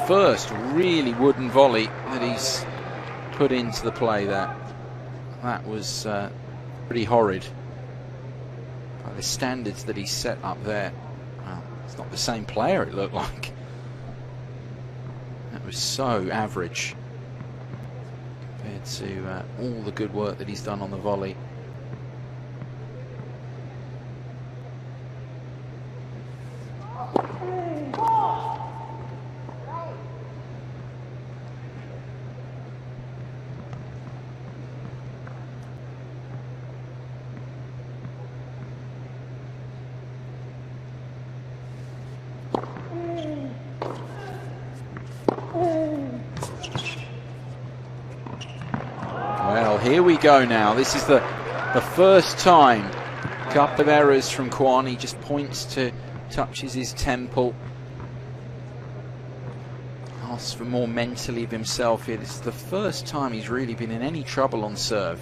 First really wooden volley that he's put into the play there. That was pretty horrid. By the standards that he set up there, well, it's not the same player, it looked like. That was so average compared to all the good work that he's done on the volley. Here we go now. This is the first time. Couple of errors from Kwon. He just points to, touches his temple. Asks for more mentally of himself here. This is the first time he's really been in any trouble on serve.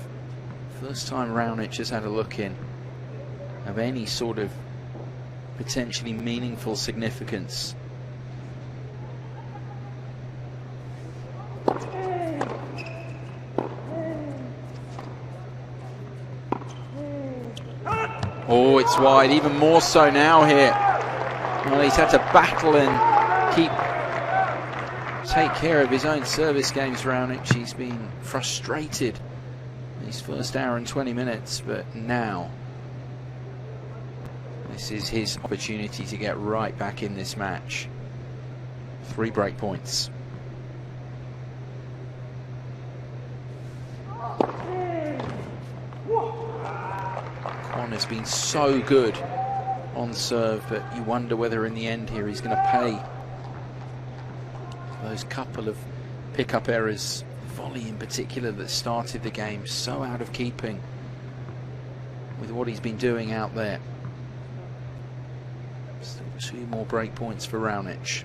First time Raonic has had a look in of any sort of potentially meaningful significance. Oh, it's wide, even more so now here. Well, he's had to battle and take care of his own service games, Raonic. He's been frustrated in his first hour and 20 minutes, but now this is his opportunity to get right back in this match. 3 break points. Has been so good on serve, but you wonder whether in the end here he's going to pay those couple of pick-up errors, volley in particular that started the game, so out of keeping with what he's been doing out there. Still 2 more break points for Raonic.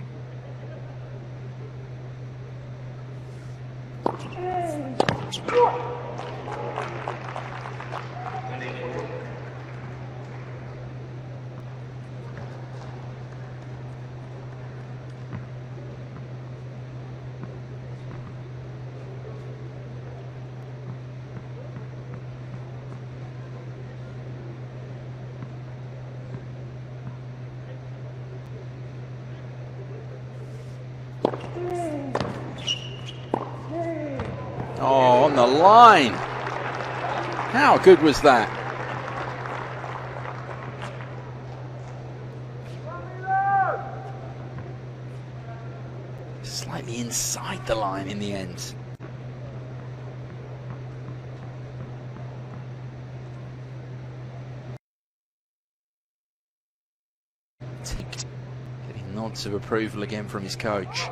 Oh, on the line. How good was that? Slightly inside the line in the end. Getting nods of approval again from his coach.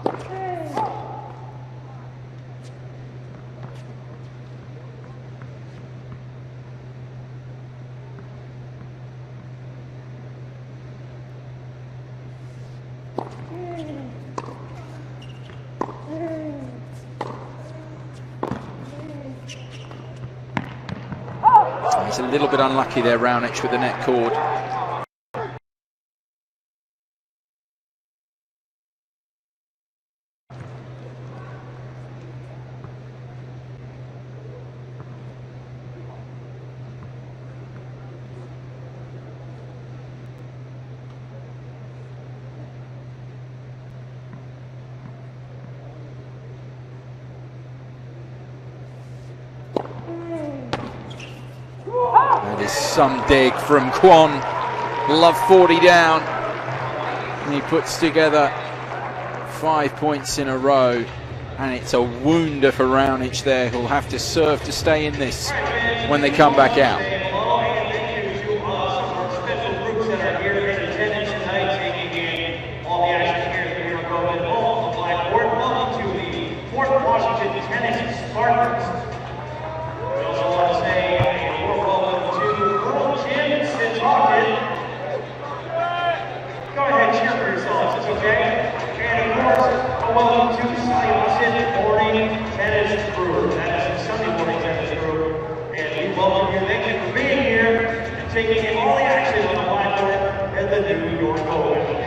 He's a little bit unlucky there, Raonic, with the net cord. That is some dig from Kwon. Love 40 down. And he puts together 5 points in a row. And it's a wounder for Raonic there. He'll have to serve to stay in this when they come back out. Taking all the action on the blackboard and the New York Open.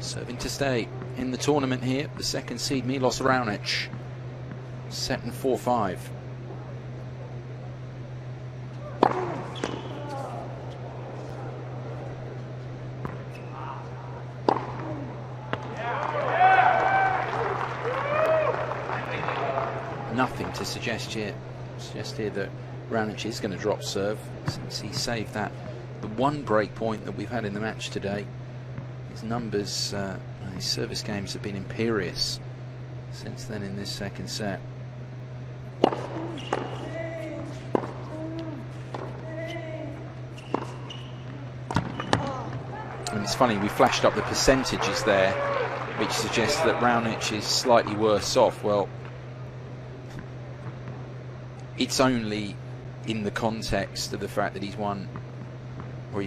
Serving to stay in the tournament here, the second seed Milos Raonic, set in 4-5. Nothing to suggest here that Raonic is going to drop serve, since he saved the one break point that we've had in the match today. His numbers, his service games have been imperious since then in this second set. And it's funny, we flashed up the percentages there, which suggests that Raonic is slightly worse off. Well, it's only in the context of the fact that he's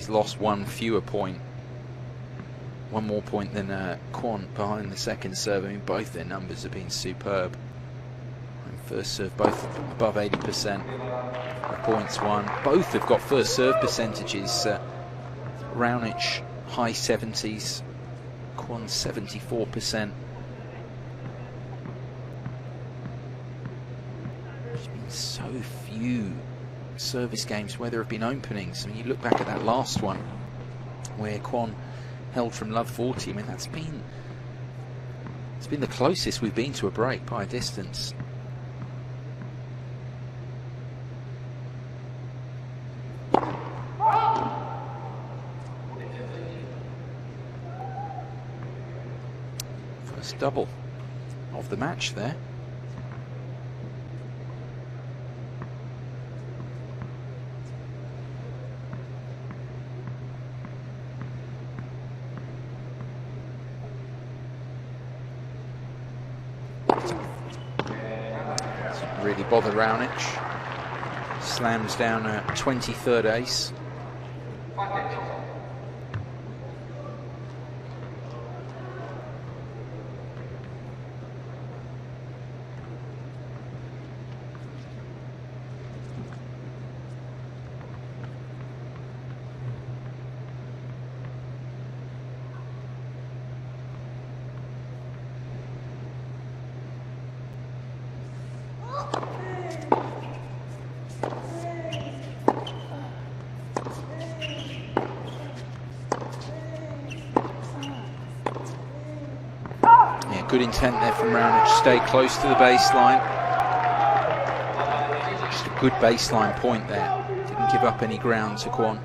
lost one fewer point. One more point than Kwon behind the second serve. I mean, both their numbers have been superb. And first serve, both above 80%. Points won. Both have got first serve percentages. Raonic, high 70s. Kwon, 74%. There's been so few service games where there have been openings. I mean, you look back at that last one where Kwon held from love 40. I mean, it's been the closest we've been to a break by a distance. First double of the match there. Really bother Raonic. Slams down a 23rd ace. Good intent there from Raonic. Stay close to the baseline. Just a good baseline point there. Didn't give up any ground to Kwon.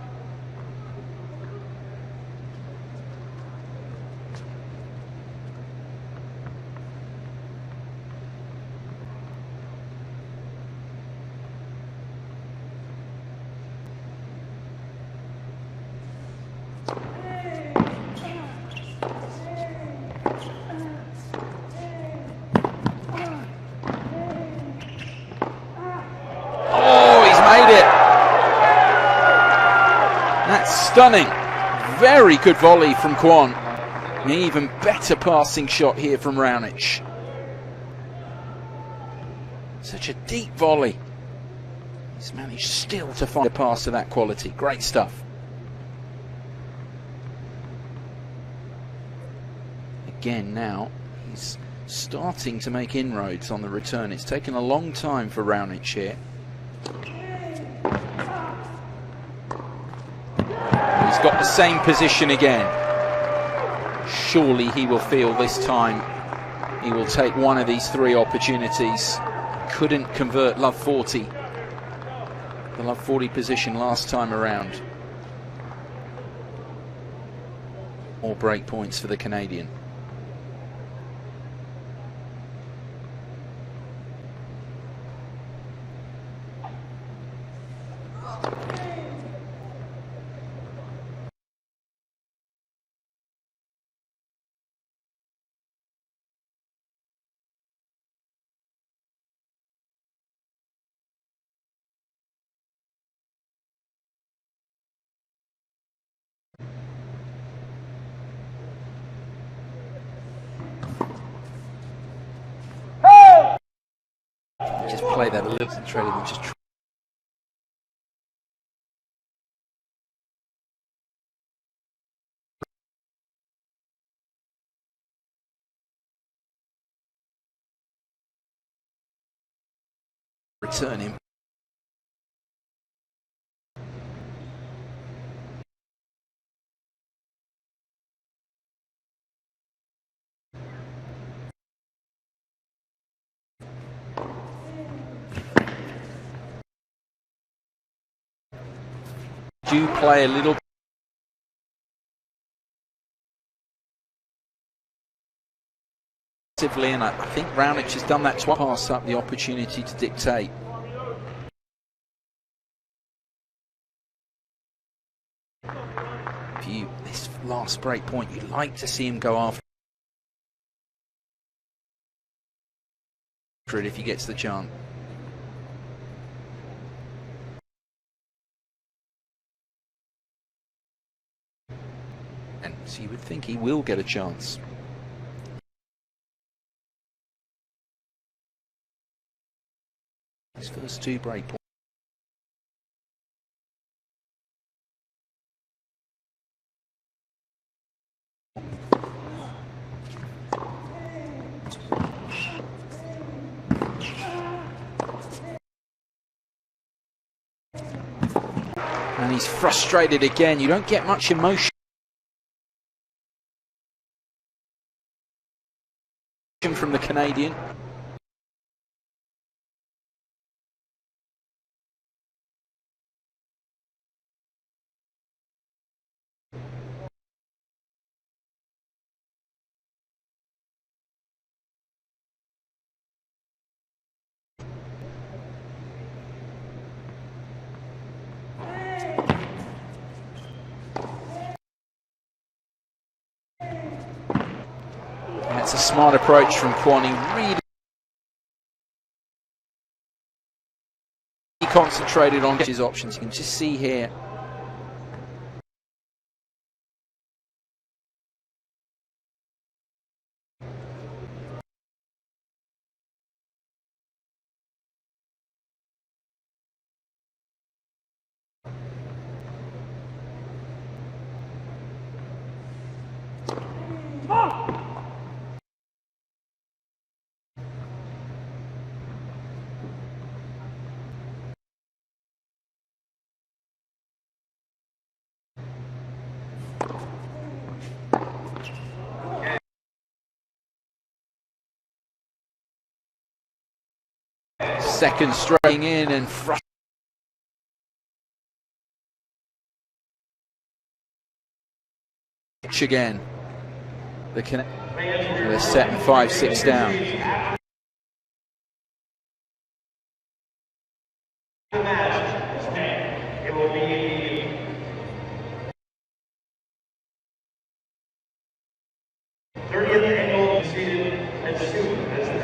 Stunning, very good volley from Kwon. An even better passing shot here from Raonic. Such a deep volley. He's managed still to find a pass of that quality. Great stuff. Again now, he's starting to make inroads on the return. It's taken a long time for Raonic here. He's got the same position again. Surely he will feel this time he will take one of these three opportunities. Couldn't convert love 40. The love 40 position last time around. More break points for the Canadian. Just play that a little concentrated and just return him. Do play a little and I think Raonic has done that twice. Pass up the opportunity to dictate. This last break point, you'd like to see him go after it if he gets the chance. And so you would think he will get a chance. His first two break points. And he's frustrated again. You don't get much emotion from the Canadian. That's a smart approach from Kwon. He really concentrated on his options. You can just see here. Second straight in and again. They're setting 5-6 down. It will be 30th annual seated at Sioux. That's a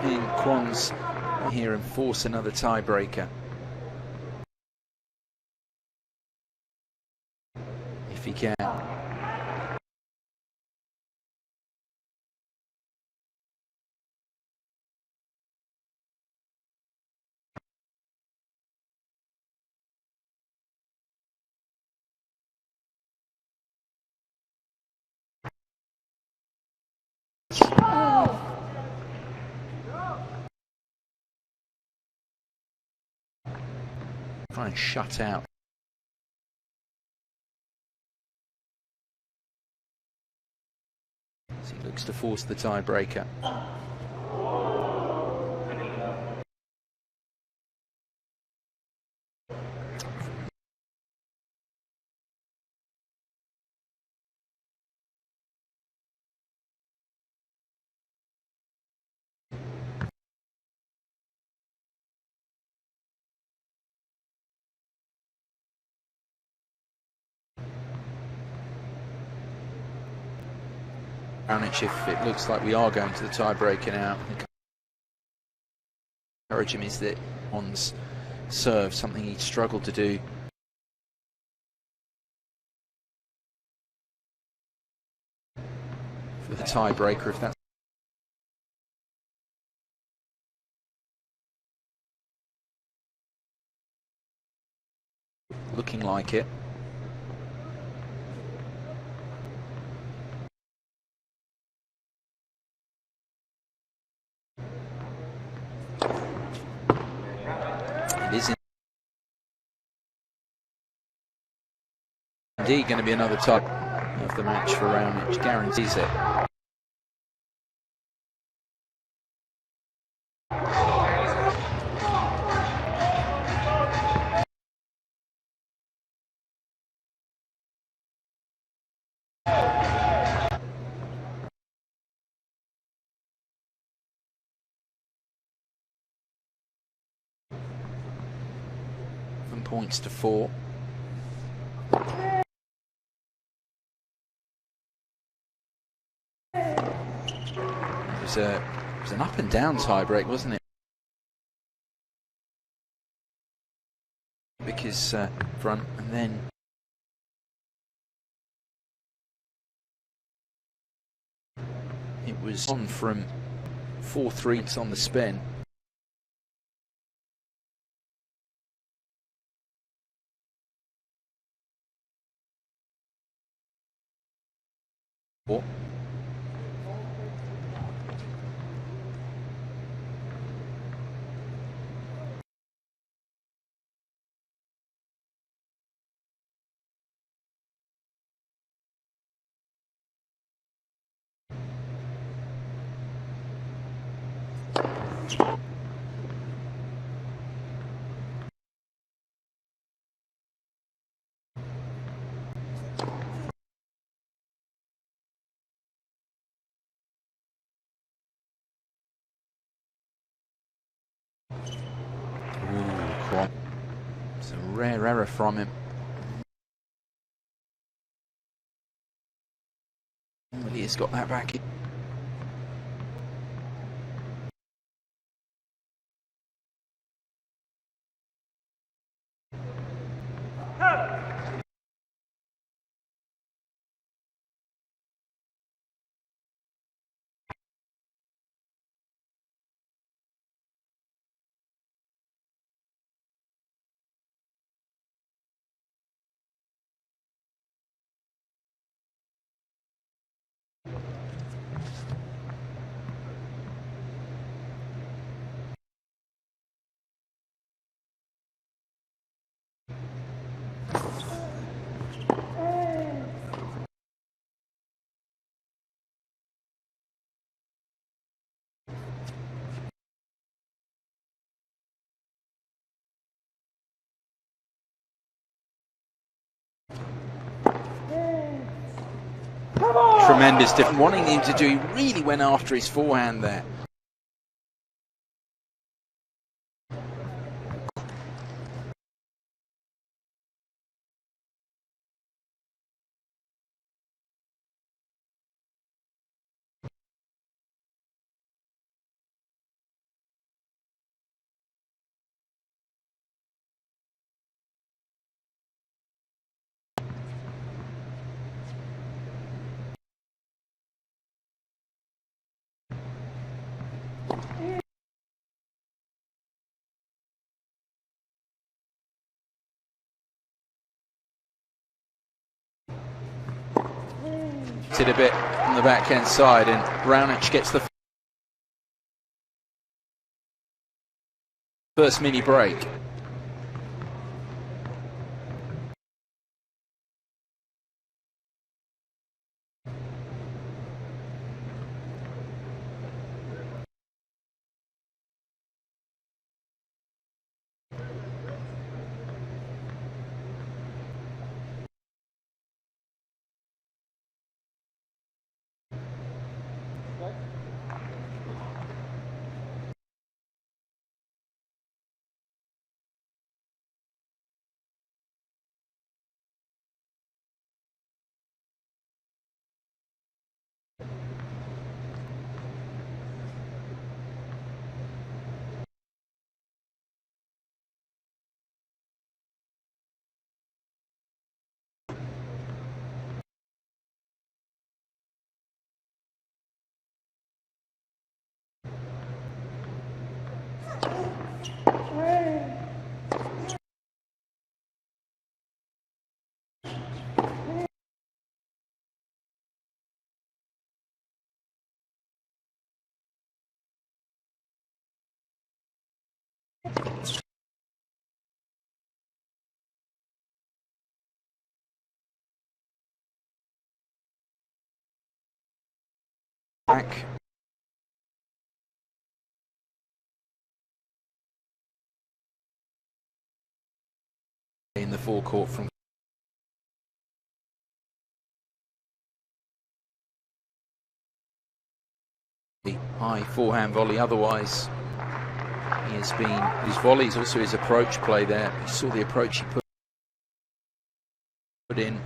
In Kwon's here and force another tiebreaker. If he can. Try and shut out. As he looks to force the tiebreaker. Raonic, if it looks like we are going to the tiebreaker now, encourage him is that Kwon's serve, something he'd struggled to do for the tiebreaker, if that's looking like it. It is indeed going to be another tie of the match for Raonic, guarantees it. Points to 4. It was an up and down tiebreak, wasn't it? Because front and then it was on from 4-3 on the spin. What? rare error from him. Well, he has got that back in. Tremendous difference. Wanting him to do, he really went after his forehand there. Did a bit on the backhand side, and Raonic gets the first mini break. Back. In the forecourt from the high forehand volley. Otherwise, he has been, his volleys, also his approach play there. You saw the approach he put in.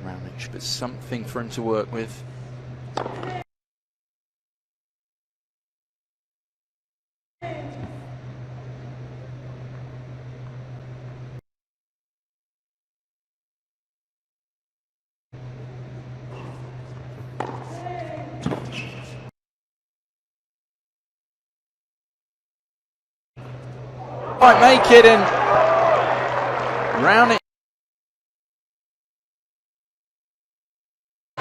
Raonic, but something for him to work with. Might make it, and Raonic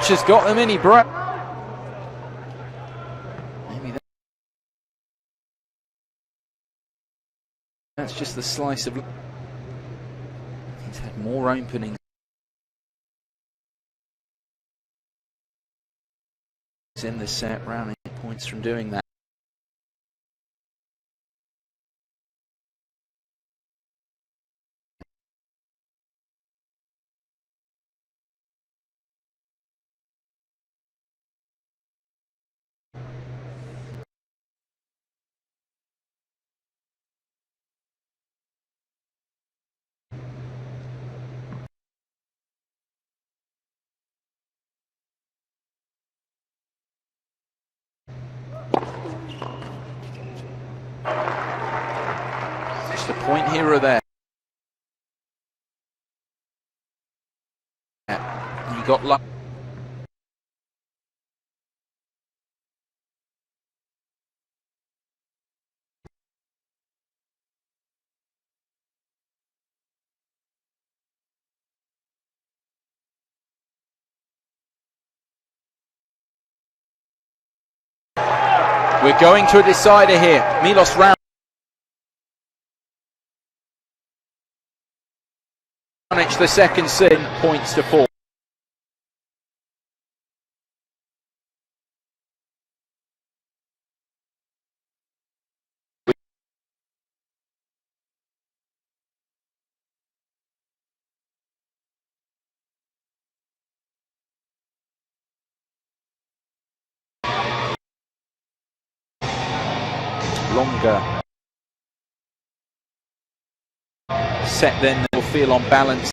just got the mini break. Maybe that's just the slice of. He's had more openings in the set. Raonic points from doing that. Just a point here or there. You got luck. We're going to a decider here. Milos Raonic, the second sin, points to 4. Longer set, then they'll feel on balance.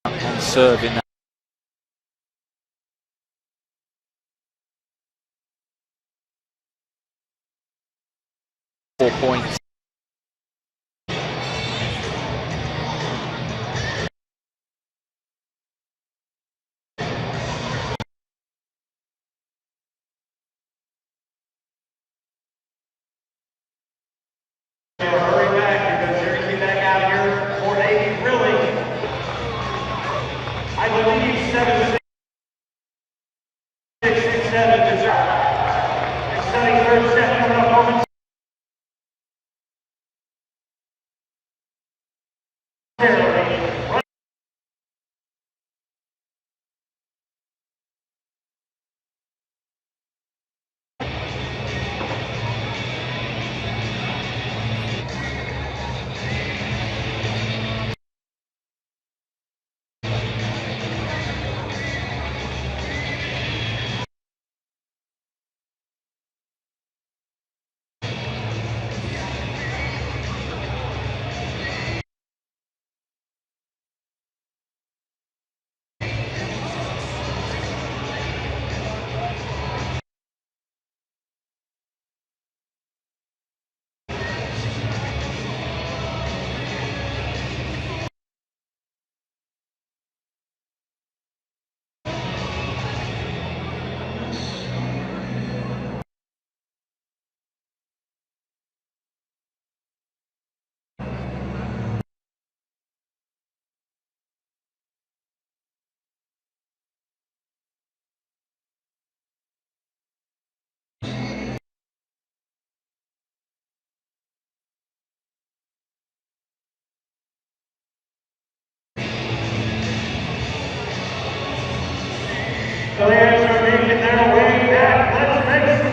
On serve in that. 4 points. Hurry back, because seriously back out here for a thrilling, I believe 7-6, 6-7 dessert. Exciting third set coming up momentarily. So the answer being their way back. Let's make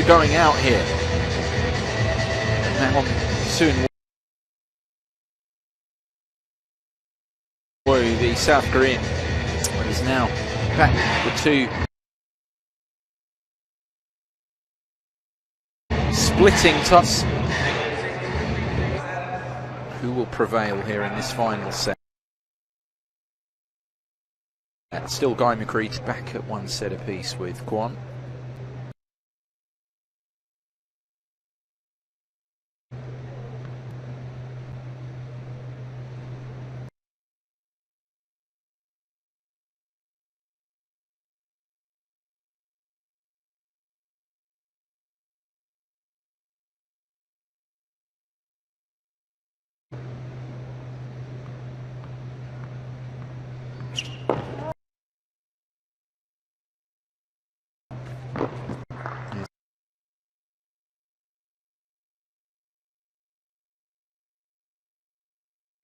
going out here. Now soon Woo, the South Korean, is now back the two splitting toss. Who will prevail here in this final set? Still Guy McCready back at one set apiece with Kwon.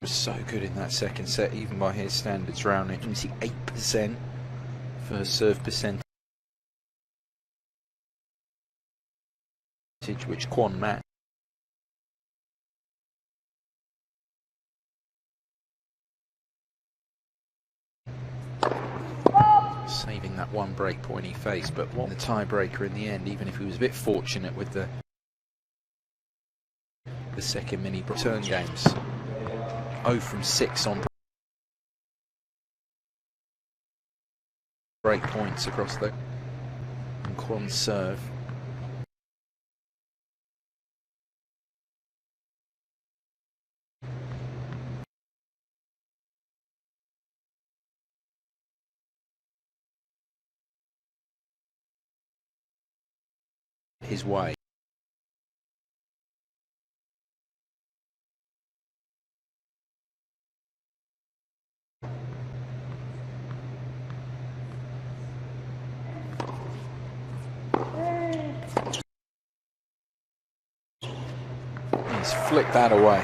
Was so good in that second set, even by his standards. Raonic 28% first serve percentage, which Kwon matched. Saving that one break point he faced, but what the tiebreaker in the end, even if he was a bit fortunate with the second mini return games. 0 from 6 on break points across the and Kwon's serve. His way. He's flicked that away.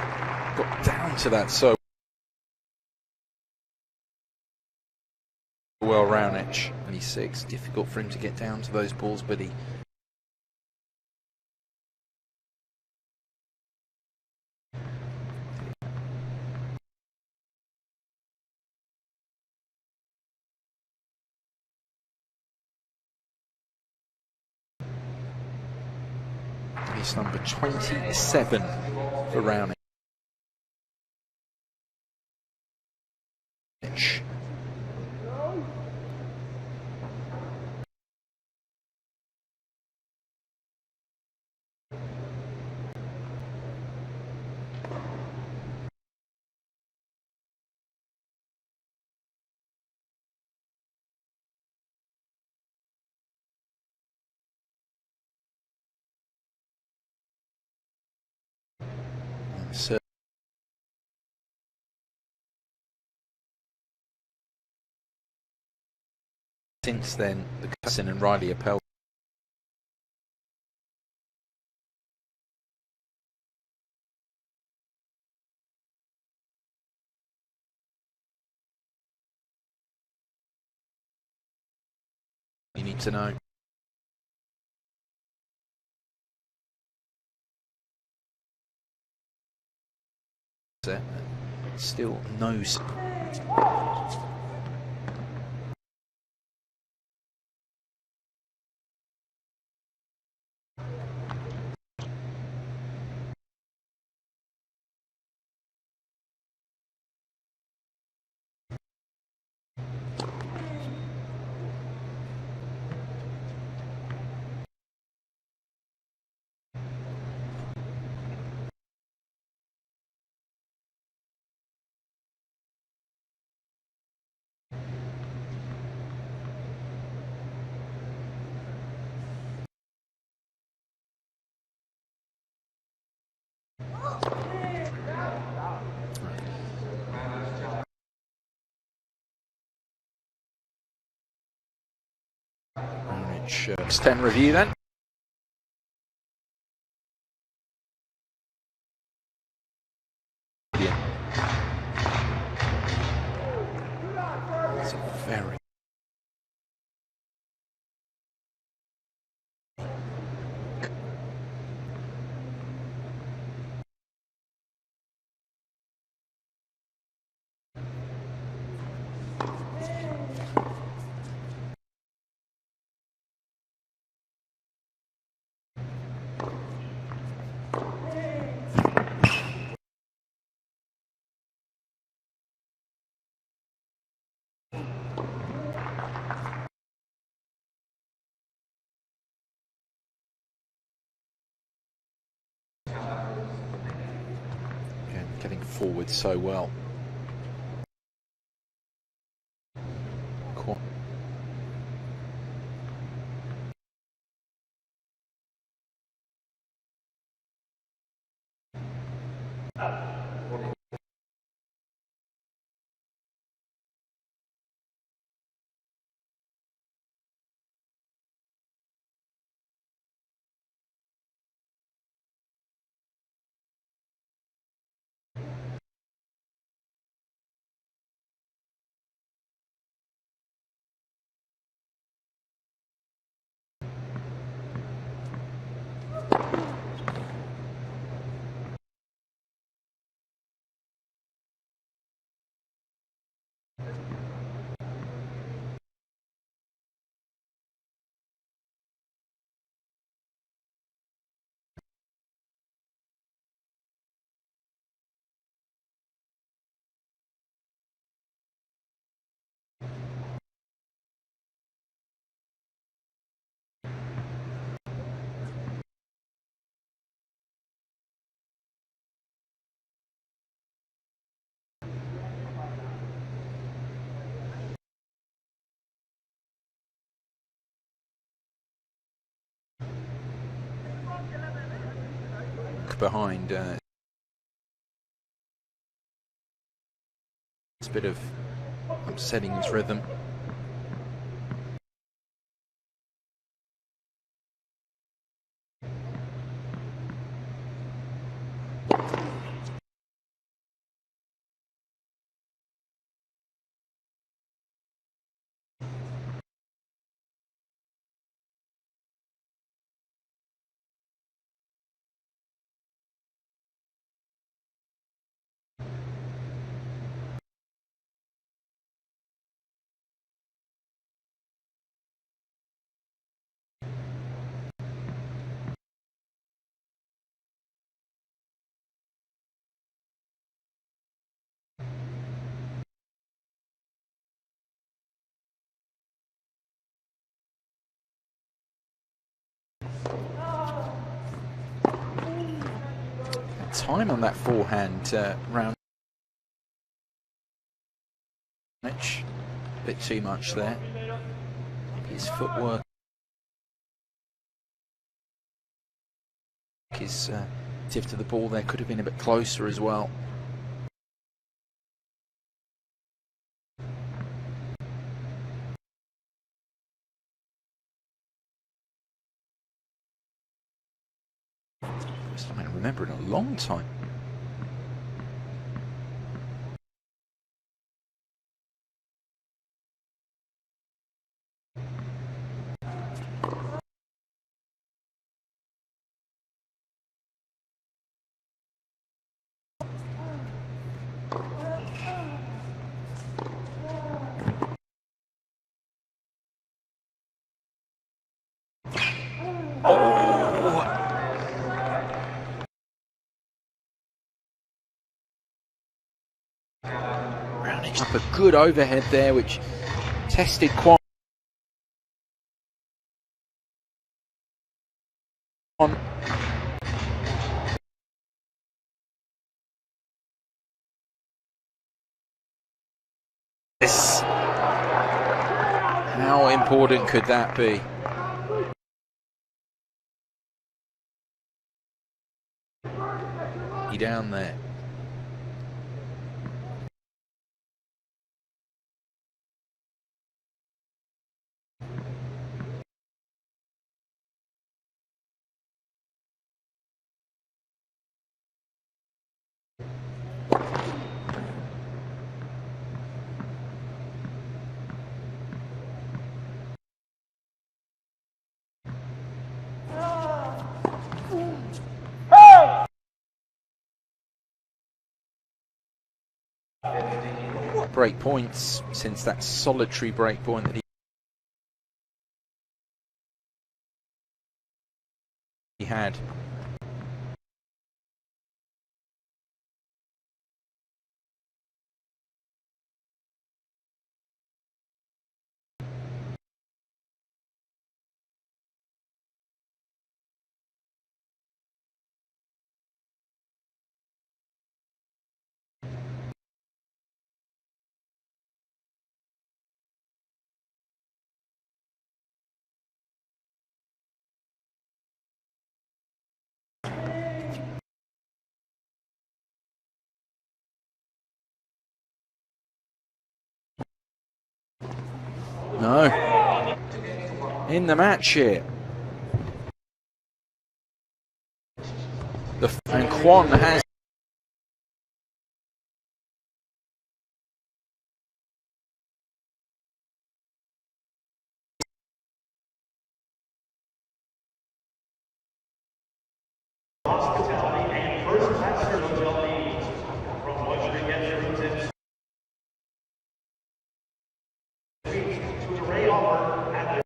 Got down to that so well, Raonic. 26. Difficult for him to get down to those balls, but he It's number 27 for Raonic. So since then, the Cousin and Riley Appel you need to know. Still knows. X10 review then. It's a very getting forward so well. Kwon. Behind it's a bit of upsetting his rhythm. Time on that forehand, Raonic. A bit too much there. Maybe his footwork, his tip to the ball there could have been a bit closer as well. First time I remember in a long time. Raonic up a good overhead there, which tested Kwon. Yes. How important could that be? He down there. Break points since that solitary break point that he had. No. In the match here. And Kwon has hospitality and first-class service hotel needs. From luxury guest rooms and suites to an array offered at the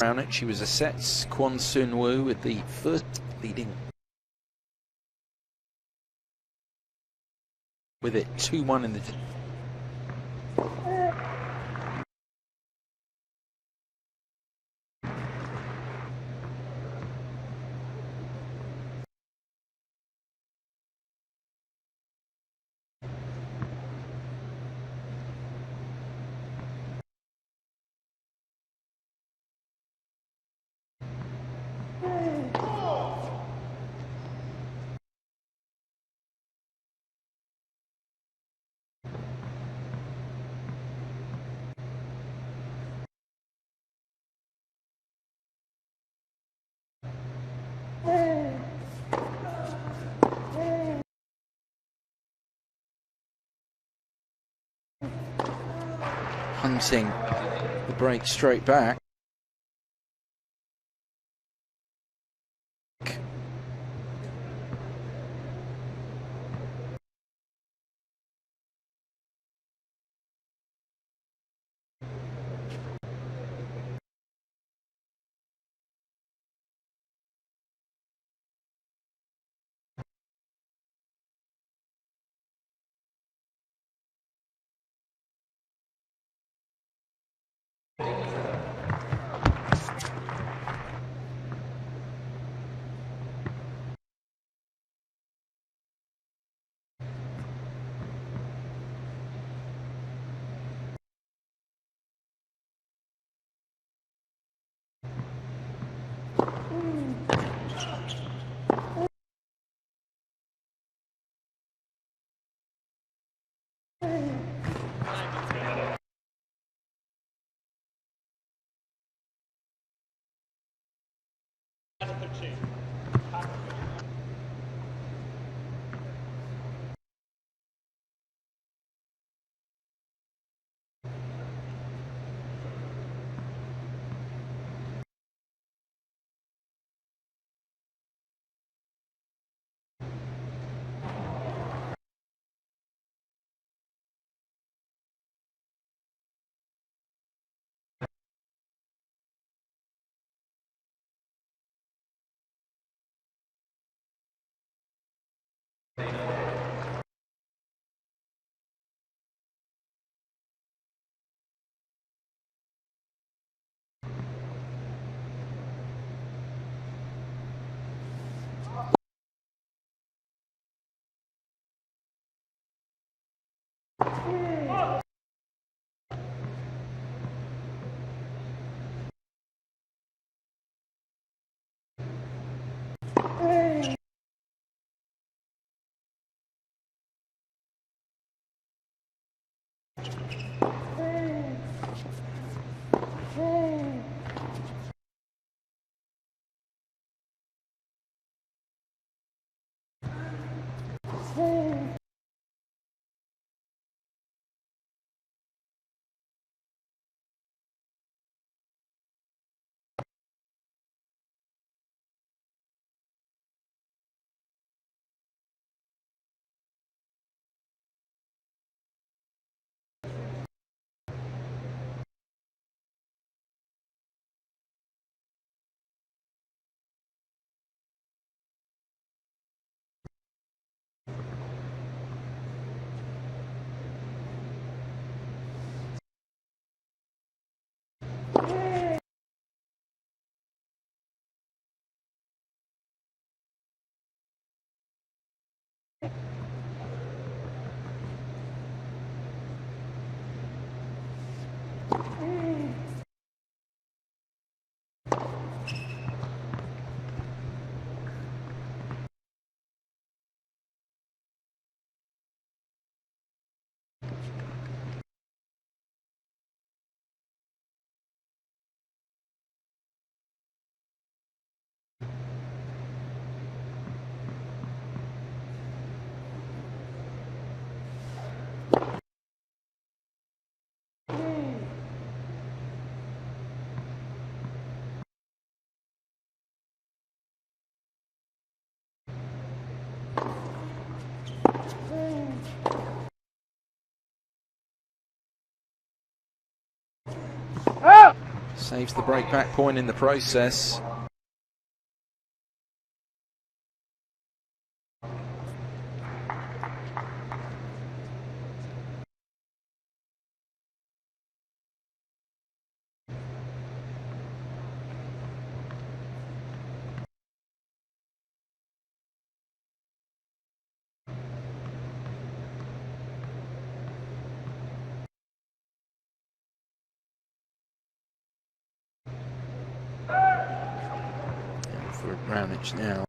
Raonic. She was a sets. Kwon Soon Woo with the first leading with it 2-1 in the. Hunting the break straight back. Saves the breakback point in the process. For Raonic now.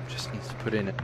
Just needs to put in it.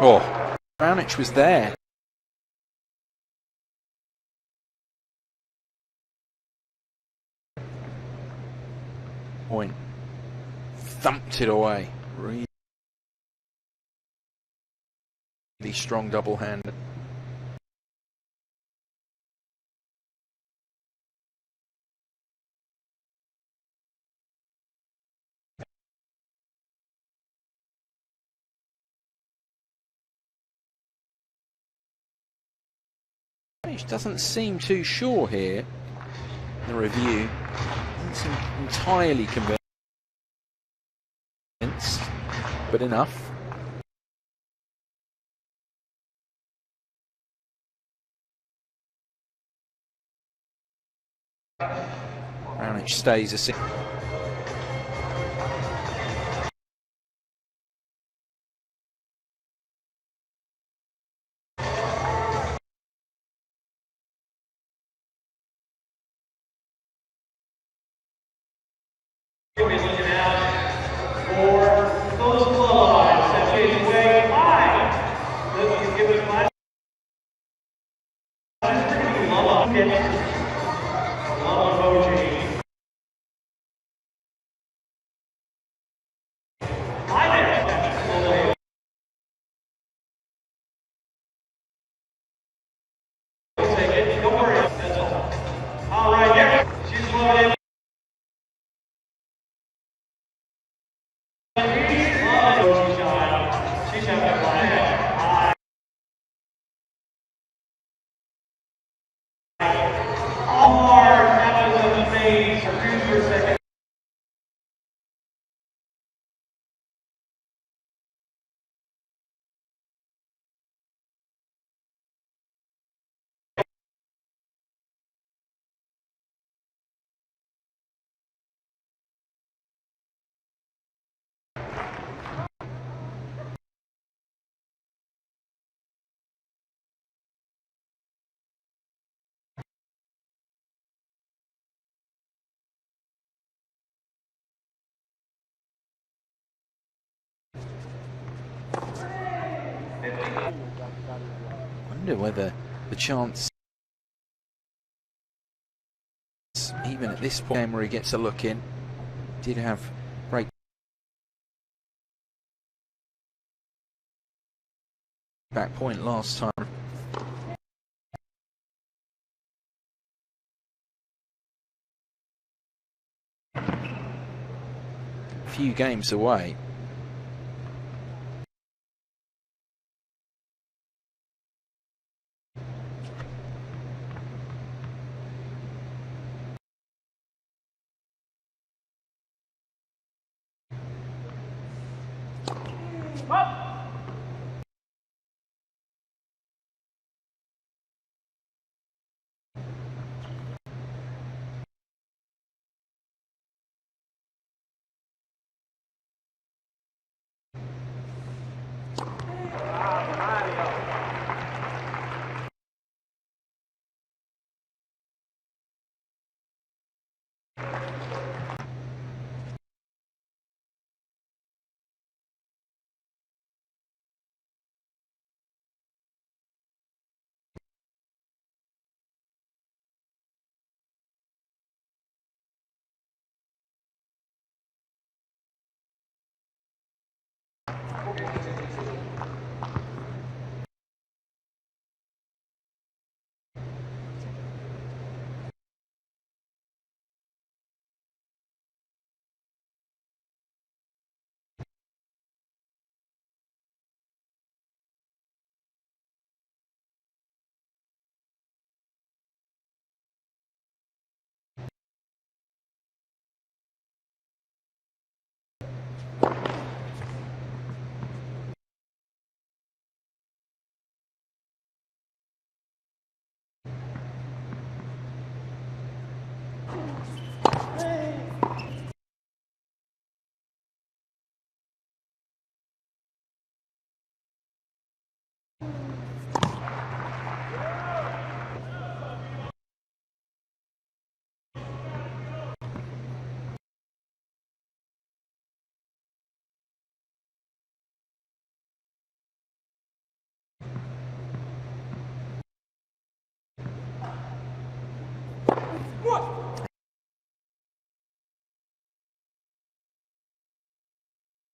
Oh, Raonic was there. Point. Thumped it away. Really strong double hand. Raonic doesn't seem too sure here. The review doesn't seem entirely convinced, but enough. Raonic stays a We'll be looking out for those club lines that chase away 5. Let's give us 5. That's pretty good. Love emoji. Don't worry. That's all. All right, yeah. She's loaded. Wonder whether the chance, even at this point where he gets a look in, did have break back point last time. A few games away.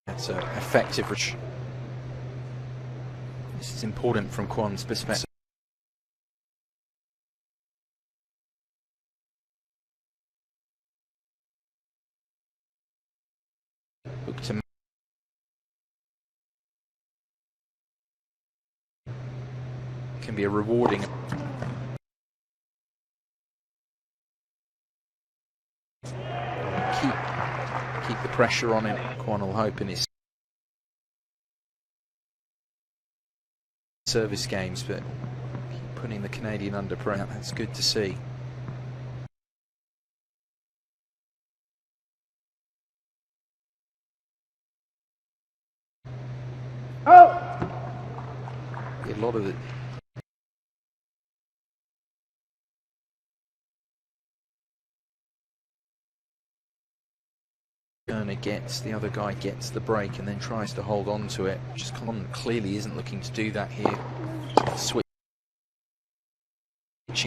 That's an effective reach. This is important from Kwon's perspective. Look to can be a rewarding. Keep the pressure on him. Kwon will hope in his service games, but keep putting the Canadian under pressure. That's good to see. A lot of it. Gets the other guy gets the break and then tries to hold on to it. Just clearly isn't looking to do that here. Switching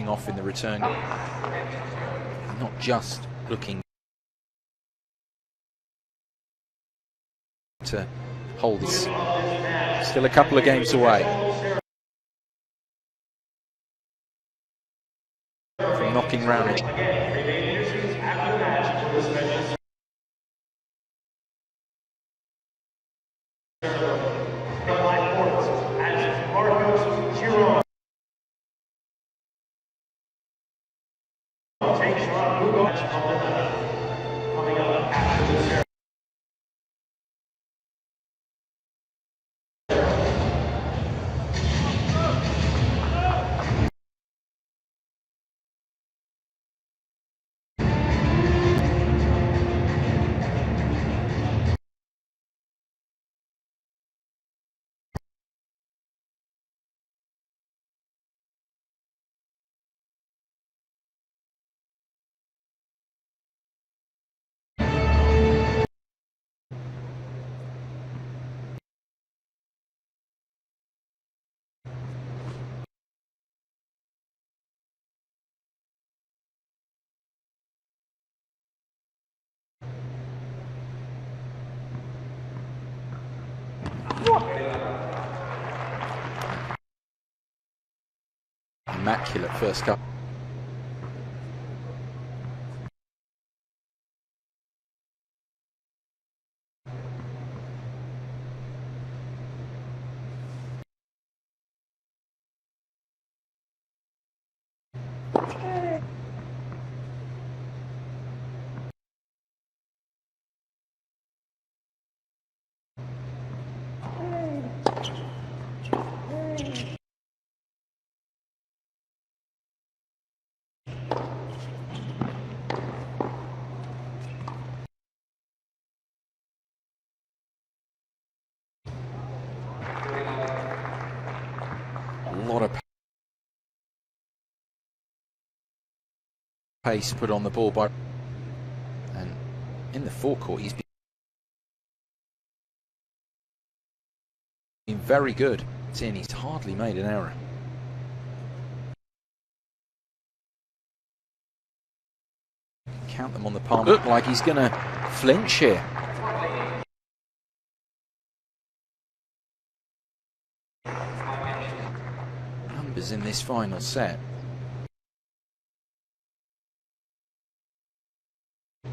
off in the return, not just looking to hold this. Still a couple of games away from knocking Raonic. Immaculate first couple. A lot of pace put on the ball by, and in the forecourt he's been very good. He's hardly made an error. Count them on the palm. Look like he's going to flinch here. Numbers in this final set.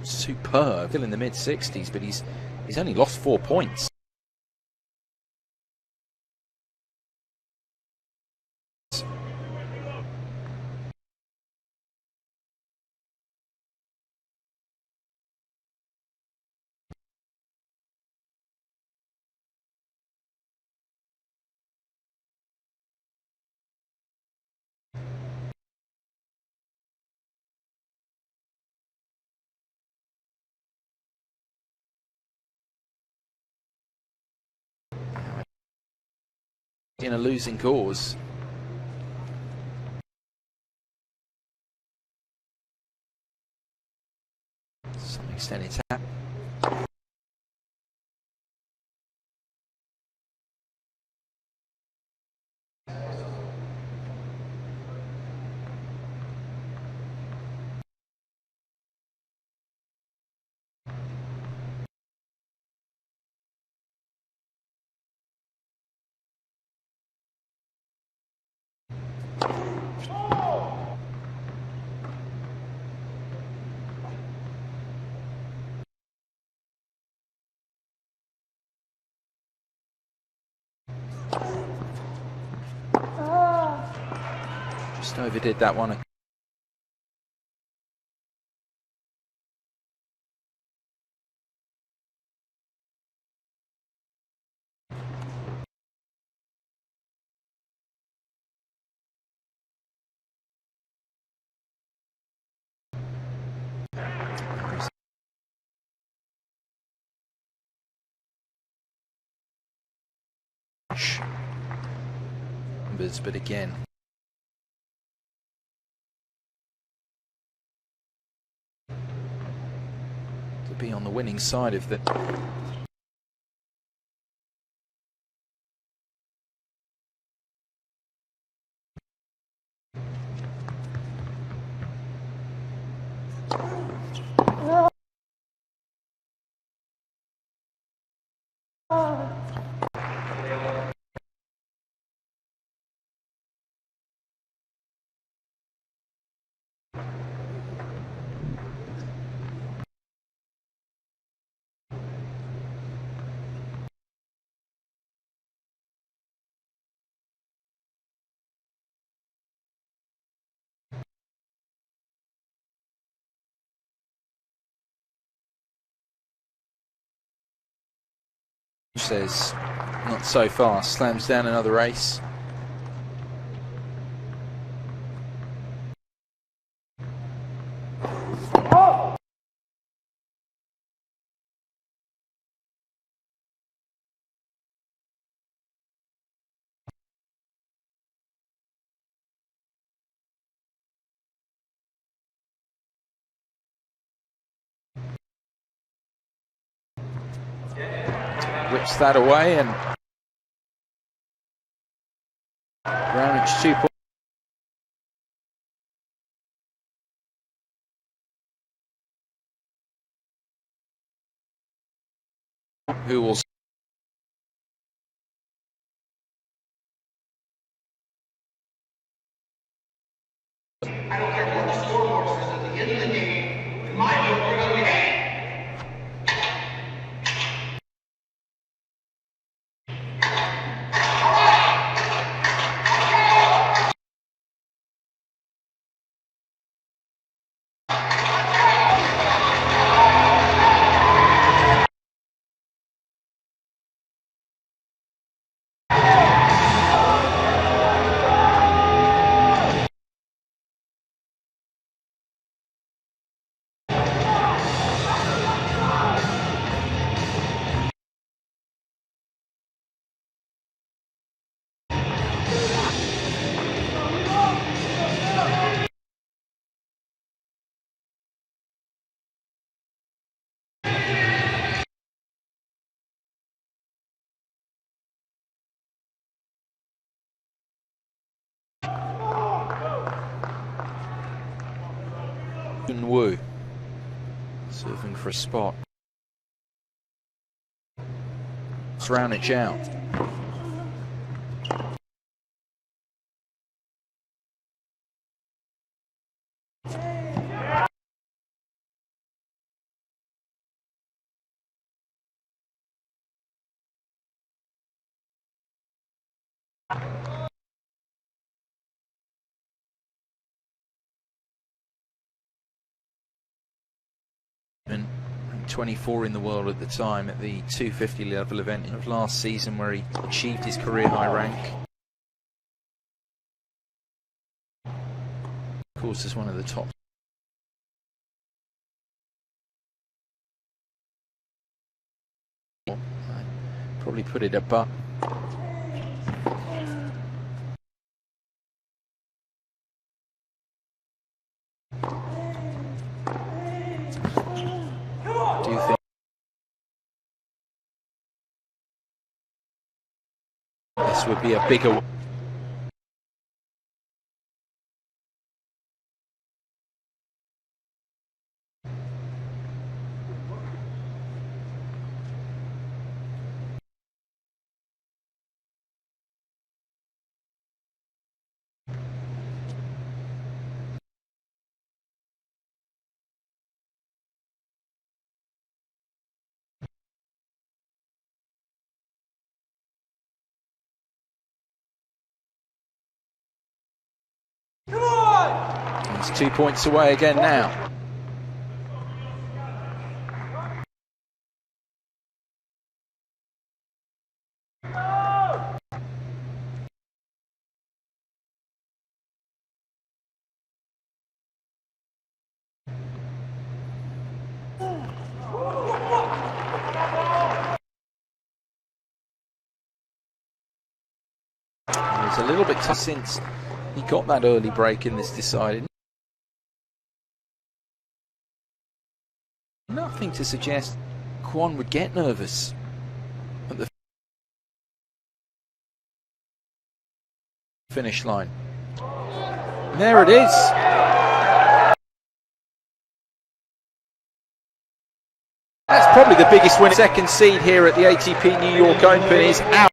Superb. Still in the mid-60s, but he's only lost 4 points. In a losing cause. To some extent it's happened. Just overdid that one. Numbers, but again. To be on the winning side of the... Says not so fast, slams down another ace. Whips that away, and Raonic's 2 points. Who will Woo serving for a spot. It's Raonic out. And 24 in the world at the time at the 250 level event of last season, where he achieved his career high rank. Of course, as one of the top. I'd probably put it above. Do you think this would be a bigger? He's 2 points away again now. It's a little bit tough since he got that early break in this decided. Nothing to suggest Kwon would get nervous at the finish line. And there it is. That's probably the biggest win. Second seed here at the ATP New York Open is out.